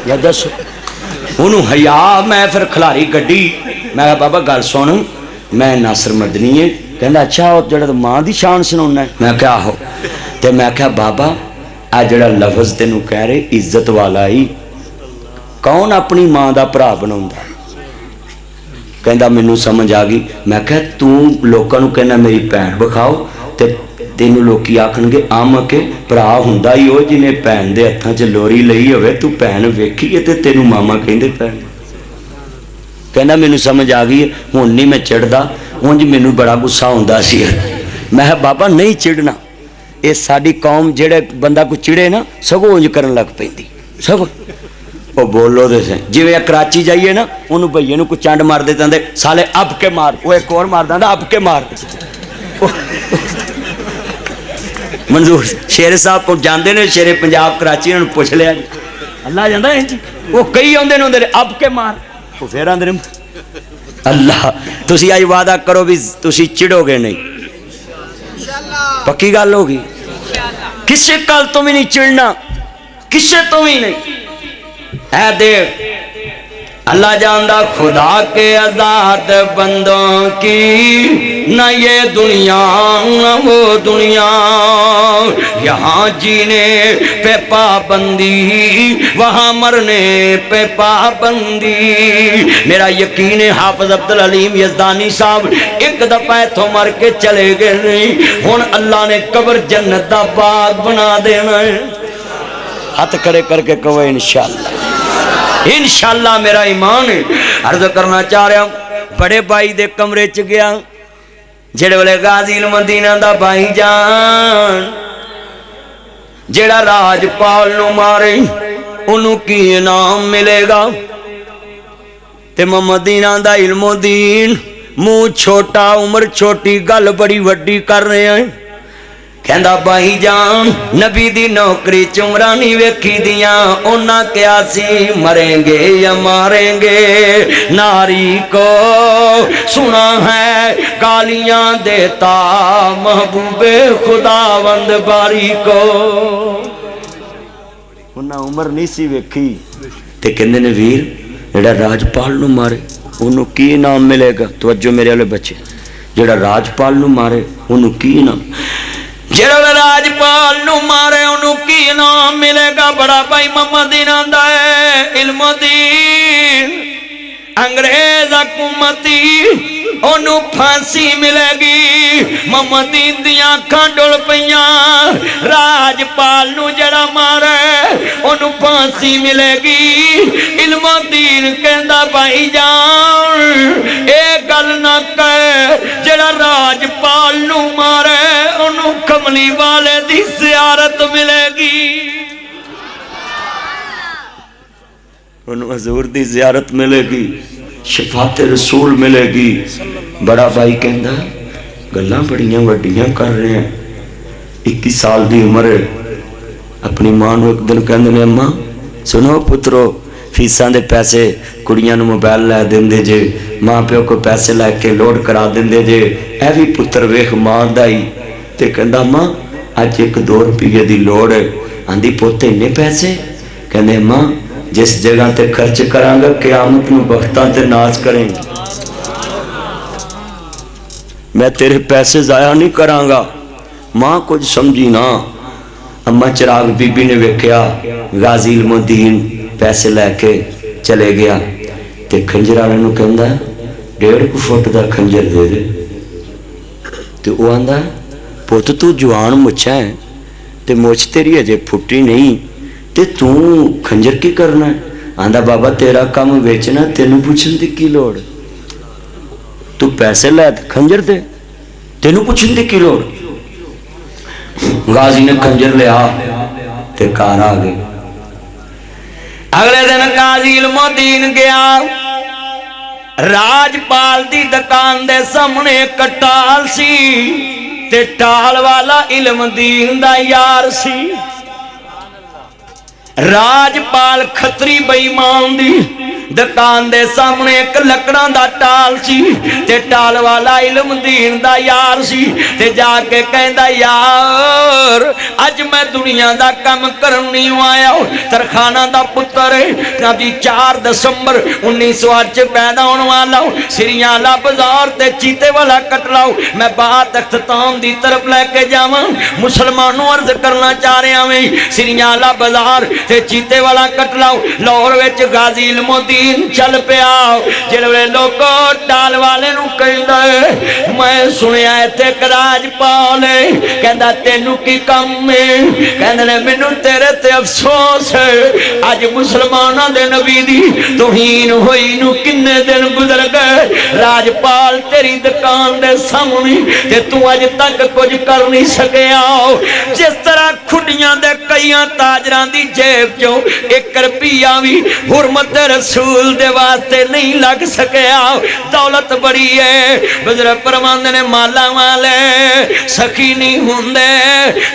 یا دسو انہوں حیا میں پھر کھلاری گڈی میں کہا بابا گل سن میں ناصر مدنی ہے کہندا اچھا او جڑا ماں دی شان سنانا ہے میں کہا آہو تے میں کہا بابا آ جڑا لفظ تینوں کہہ رہے عزت والا ہی کون اپنی ماں دا بھرا بناوندا کہندا مینوں سمجھ آ گئی میں کہا تو لوکاں نوں کہنا میری بھین بکھاؤ تے تینوں لوکی آکھن گے آم کے بھرا ہوندا ہی ہو جنہیں بھین دے ہتھاں چ لوری لئی ہوئے تو بھین ویکھی ہے تے تینوں ماما کہندے بھین کہنا مینوں سمجھ آ گئی ہن نہیں میں چڑھدا اونج مینوں بڑا غصہ ہوندا سی میں بابا نہیں چڑھنا اے ساڈی قوم جڑے بندہ کو چڑھے نا سگوں اونج کرن لگ پیندی سب او بولو دے سے جویں کراچی جائیے نا اونوں بھئیے نوں کوئی چنڈ مار دے تاندے سالے اب کے مار او ایک اور مار داندا اب کے مار منظور شیر صاحب کو جاندے نے شیر پنجاب کراچی انہوں پوچھ لیا جی اللہ جاندہ ہے جی وہ کئی آندے نے اب کے مار وہ پھر آندے نے اللہ تسی آج وعدہ کرو بھی تسی چڑھو گے نہیں پکی گل ہوگی کسے کل تم ہی نہیں چڑھنا کسے تم ہی نہیں اے دیکھ اللہ جاندہ خدا کے آزاد بندوں کی نہ یہ دنیا نہ وہ دنیا، یہاں جینے پہ پابندی وہاں مرنے پہ پابندی۔ میرا یقین ہے حافظ عبدالعلیم یزدانی صاحب ایک دفعہ تو مر کے چلے گئے نہیں، ہن اللہ نے قبر جنت دا باغ بنا دینا ہے۔ ہاتھ کھڑے کر کے کہو انشاءاللہ، انشاءاللہ میرا ایمان ہے۔ عرض کرنا چاہ رہا ہوں، بڑے بھائی دے کمرے چ گیا، جڑے والے غازی المدینہ دا بھائی جان جڑا راج پال نو مارے انہوں کی انعام ملے گا۔ تے مدینہ دا علم و دین منہ چھوٹا عمر چھوٹی گل بڑی وڈی کر رہے ہیں۔ کہندا بھائی جان نبی دی نوکری چمرانی ویکھی دیاں، انہاں کیا سی مریں گے یا ماریں گے، ناری کو سنا ہے گالیاں دیتا محبوب خداوند باری کو۔ انہاں عمر نہیں سی ویکھی تے کہندے نے ویر جڑا راجپال نو مارے انہوں کی انعام ملے گا۔ توجہ میرے والے بچے، جڑا راجپال نو مارے انہوں کی انعام، جڑا راجپال نو مارے انہوں کی انعام ملے گا۔ بڑا بھائی محمد انہاں ہے علم دین، انگریز حکومتی انہوں پھانسی ملے گی۔ محمد دیاں آنکھاں ڈول پیاں، راجپال نو جڑا مارے انہوں پھانسی ملے گی۔ علم دین کہندا بھائی جان اے گل نہ کہے، جڑا راجپال نو مارے انہوں کملی والے دی زیارت ملے گی، انہوں حضور دی زیارت ملے گی، شفاعت رسول ملے گی۔ بڑا بھائی کہندا گلاں بڑیاں وڈیاں کر رہے ہیں، 21 سال دی عمر ہے۔ اپنی ماں نو ایک دن کہندے نے اماں سنو پترو فیساں دے پیسے کڑیاں نو موبائل لے دیندے جے، ماں پیو کو پیسے لے کے لوڈ کرا دیندے جے، اے بھی پتر ویکھ ماں دائی۔ تے کہندا ماں اج 1-2 روپیے دی لوڑ ہے۔ آندی پوتے نے پیسے؟ کہندے ماں جس جگہ تے خرچ کراں گا قیامت میں بختاں تے ناز کریں گے، میں تیرے پیسے ضائع نہیں کراں گا۔ ماں کچھ سمجھی نا۔ اماں چراغ بی بی نے ویکھیا غازی علم الدین پیسے لے کے چلے گیا تے کھنجر والے نو کہندا 1.5 فٹ دا کھنجر دے دے۔ تے او آندا پوت تو جوان مچھا ہے تے مچھ تیری اجے پھٹی نہیں تے تو کھنجر کی کرنا ہے؟ آندا بابا تیرا کام ویچنا، تینوں پوچھن دی کی لوڑ، تو پیسے لے کھنجر دے، تینوں پوچھن دی کی لوڑ۔ غازی نے کھنجر لیا تے کار آ گئے۔ اگلے دن غازی علم الدین گیا، راجپال دی دکان دے سامنے ایک ٹال سی تے ٹال والا علم الدین دا یار سی۔ راجپال کھتری بے ایمان دی دکان دے سامنے ایک لکڑاں دا ٹال سی تے ٹال والا علم دین دا یار سی تے جا کے کہندا یار اج میں دنیا دا کم کرن نہیں آیا، ترخانہ دا پتر ہے، جی 4 دسمبر 1908 پیدا ہونے والا ہوں، سریاں والا بازار تے چیتے والا کٹ لاؤ، میں بات اختتام دی طرف لے کے جاواں۔ مسلمانوں عرض کرنا چاہ رہے ہیں سریاں والا بازار تے چیتے والا کٹ لاؤ، لاہور وچ غازی علم الدین چل پیا۔ جڑے لوگ ٹال والے نو کہندا ہے میں سنیا ایتھے راجپال ہے، کہندا تینوں کی کم ہے؟ کہندے نے مینوں تیرے تے افسوس ہے، اج مسلماناں دے نبی دی توہین ہوئی نو کنے دن گزر گئے، راجپال تیری دکان دے سامنے تے تو اج تک کچھ کر نہیں سکیا۔ جس طرح کھڈیاں دے کئیاں تاجراں دی جیب چوں 1 روپیہ بھی حرمت رسول دے واسطے نہیں لگ سکیا، دولت بڑی ہے۔ بزرگ فرماندے نے مالا والے سخی نہیں ہوندے،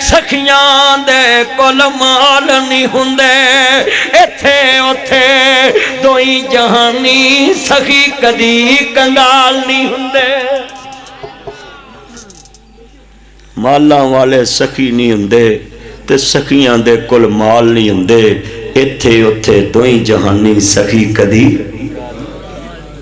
سخیاں دے کول مال نہیں ہوندے، ایتھے اوتھے دوئی جہانی سخی کدی کنگال نہیں ہوندے۔ مالاں والے سخی نہیں ہوندے تے سخیاں دے کول مال نہیں ہوندے، ایتھے اوتھے دوئی جہانی سخی کدی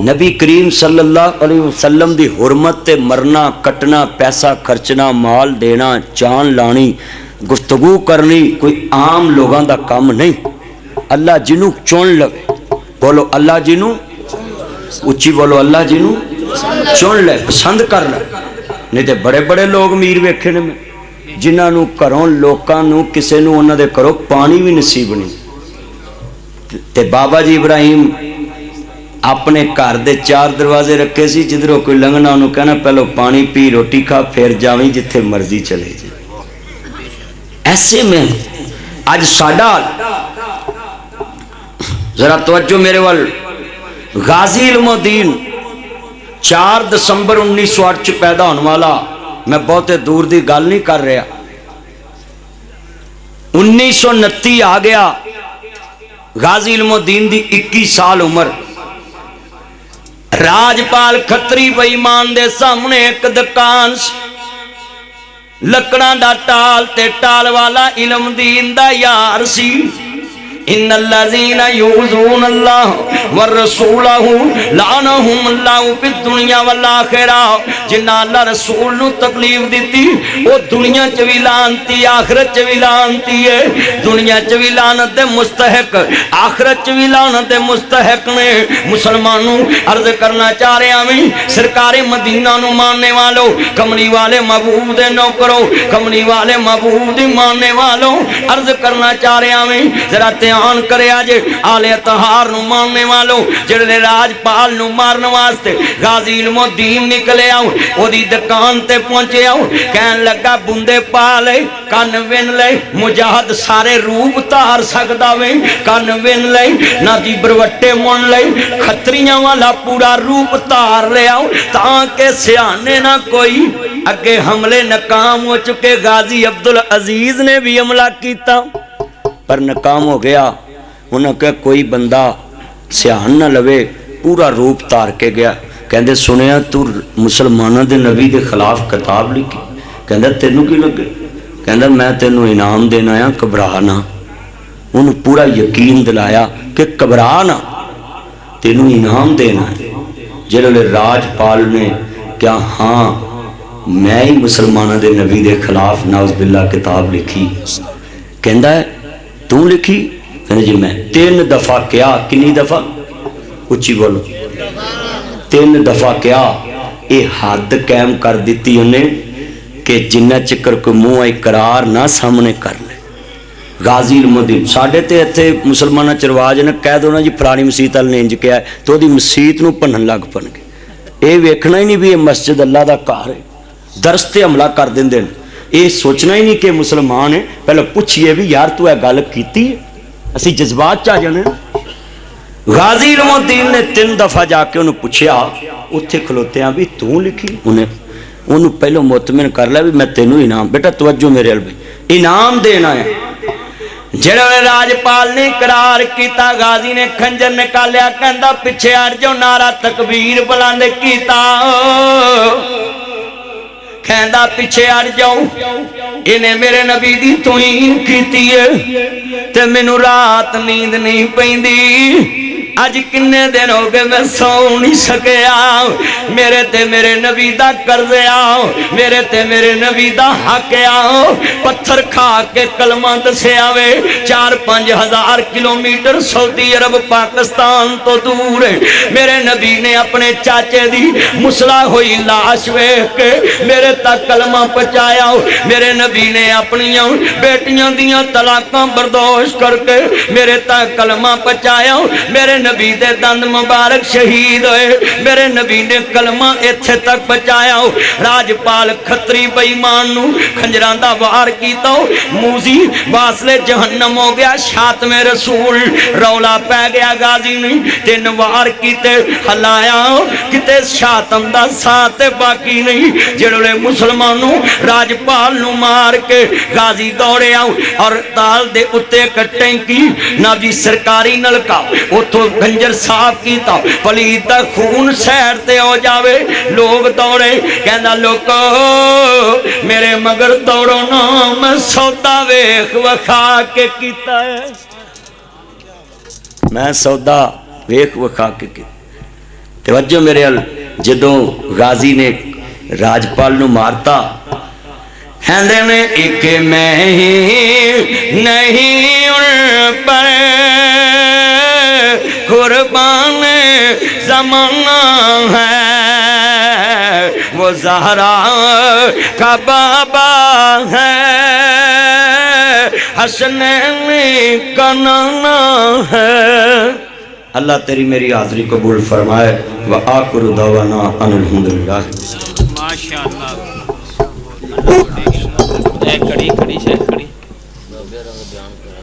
نبی کریم صلی اللہ علیہ وسلم دی حرمت تے مرنا کٹنا پیسہ خرچنا مال دینا جان لانی گفتگو کرنی کوئی عام لوگاں دا کام نہیں. اللہ جنوں چن لے بولو اللہ جنوں اچھی بولو اللہ جنوں چن لے پسند کر لے. نہیں تے بڑے بڑے لوگ امیر ویکھے نے میں جنہاں نو گھروں لوکاں نو کسے نو انہاں دے گھروں پانی بھی نصیب نہیں. تے بابا جی ابراہیم اپنے گھر دے 4 دروازے رکھے سی جدھروں کوئی لنگنا انہوں کہنا پہلو پانی پی روٹی کھا پھر جاویں جتھے مرضی چلے جائے. ایسے میں آج ساڈا ذرا توجہ میرے وال. غازی علم الدین 4 دسمبر 1908 پیدا ہونے والا. میں بہتے دور دی گل نہیں کر رہا. 1929 آ گیا. غازی علم الدین دی 21 سال عمر. راجپال کھتری بے ایمان دے سامنے ایک دکان لکڑاں دا ٹال تے ٹال والا علم دین دا یار سی. ان الذين يؤذون الله ورسوله لعنهم الله في الدنيا والاخره. جنہ اللہ رسول نو تکلیف دیتی وہ دنیا چ وی لعنتی آخرت چ وی لعنتی ہے. دنیا چ وی لعنت دے مستحق آخرت چ وی لعنت دے مستحق نے. مسلمانوں عرض کرنا چاہ رہے ہیں سرکار مدینہ نو ماننے والوں کملی والے محبوب دے نوکروں کملی والے محبوب دی ماننے والوں عرض کرنا چاہ رہے ہیں ذرا دھیان کرے آج آل اطہار نو ماننے والوں جڑے راجپال نو مارن واسطے غازی علم الدین نکلے آؤ او دی دکان تے پہنچے آؤ کہن لگا بندے پا لے کن ون لے مجاہد سارے روپ تار سکدا وے کن ون لے نہ دی بروٹے من لے کھتریاں والا پورا روپ تار لے آؤ تاکہ سیانے نہ کوئی اگے حملے ناکام ہو چکے. غازی عبدالعزیز نے بھی حملہ کیتا پر ناکام ہو گیا. انہوں نے کہا کوئی بندہ سیان نہ لوے پورا روپ تار کے گیا. کہندے سنیا تو مسلمانوں دے نبی دے خلاف کتاب لکھی. کہندہ تینوں کی لگے. کہندہ میں تینوں انعام دینا ہے گھبرا نہ. انہوں پورا یقین دلایا کہ گھبرا نہ تینوں انعام دینا ہے. جلالِ راجپال نے کیا ہاں میں ہی مسلمانوں دے نبی دے خلاف نعوذ باللہ کتاب لکھی. کہندہ ہے تو لکھی. کہنے جی میں 3 دفعہ کیا. کنی دفعہ اچھی بولو 3 دفعہ کیا. اے حد قائم کر دیتی انہیں کہ جنہ چکر کو منہ اقرار نہ سامنے کر لے. غازی علم الدین ساڑھے تے اتھے مسلمانہ چرواج نے کہہ دو نا جی پرانی مسیت اللہ نے انج کیا ہے تو دی مسیت نو پنہن لگ پن گے. اے ویکھنا ہی نہیں بھی یہ مسجد اللہ دا کار ہے. درستے حملہ کر دیں دیں. اے سوچنا ہی نہیں کہ مسلمان ہے. پہلے پوچھئے بھی یار تو ہے گل کیتی ہے اسی جذبات چاہ جانے. غازی علم الدین نے 3 دفعہ جا کے انہوں پوچھیا اتھے کھلوتے ہیں بھی تو لکھی. انہوں پہلو مطمئن کر لیا بھی میں تینوں انعام بیٹا توجہ میرے علم انعام دینا ہے. جڑے راجپال نے قرار کیتا غازی نے کھنجر نکالیا کہندا پیچھے ہٹ جو نعرہ تکبیر بلند کیتا. کہندا پیچھے ہٹ جاؤ انہیں میرے نبی دی توہین کیتی ہے تے مینوں رات نیند نہیں پیندی. اج کنے دن ہو گئے میں سو نہیں سکیا. میرے تے میرے نبی دا قرض آؤ میرے تے میرے نبی دا حق آؤ. پتھر کھا کے کلمہ دسے آوے 4-5 ہزار کلومیٹر سعودی عرب پاکستان تو دور ہے. میرے نبی نے اپنے چاچے دی مسلح ہوئی لاش ویکھ کے میرے تک کلمہ پہنچایا. میرے نبی نے اپنی بیٹیاں دیاں طلاقاں برداشت کر کے میرے تک کلمہ پہنچایا. میرے نبی دے دند مبارک شہید ہوئے. میرے نبی نے کلمہ ایتھے تک بچایا. راجپال کھتری بے ایمان نو کھنجراں دا وار کیتا. موزی واصلے جہنم ہو گیا. شاتم رسول رولا پہ گیا. غازی نے 3 وار کیتے ہلایا کتے شاتم دا ساتھ باقی نہیں. جڑے مسلمانوں راجپال نو مار کے غازی دوڑے آؤ اور تال دے اتے کٹیں کی نہ جی سرکاری نلکا اتھو گنجر صاف کیتا پلید دا خون سیر تے ہو جاوے. لوگ دوڑے کہنا لوگو میرے مگر دوڑو نا میں سودا ویخ وکھا کے کیتا ہے. میں سودا ویخ وکھا کے کیتا. توجہ میرے ال جدوں غازی نے راجپال نو مارتا ہندے نے ایک میں ہی نہیں ان پر قربان زمانہ ہے وہ زہرا کا بابا ہے حسنین کا نانا ہے اللہ تیری میری حاضری قبول فرمائے وآخر دعوانا ان الحمدللہ ماشاءاللہ کڑی کڑی شیخ کڑی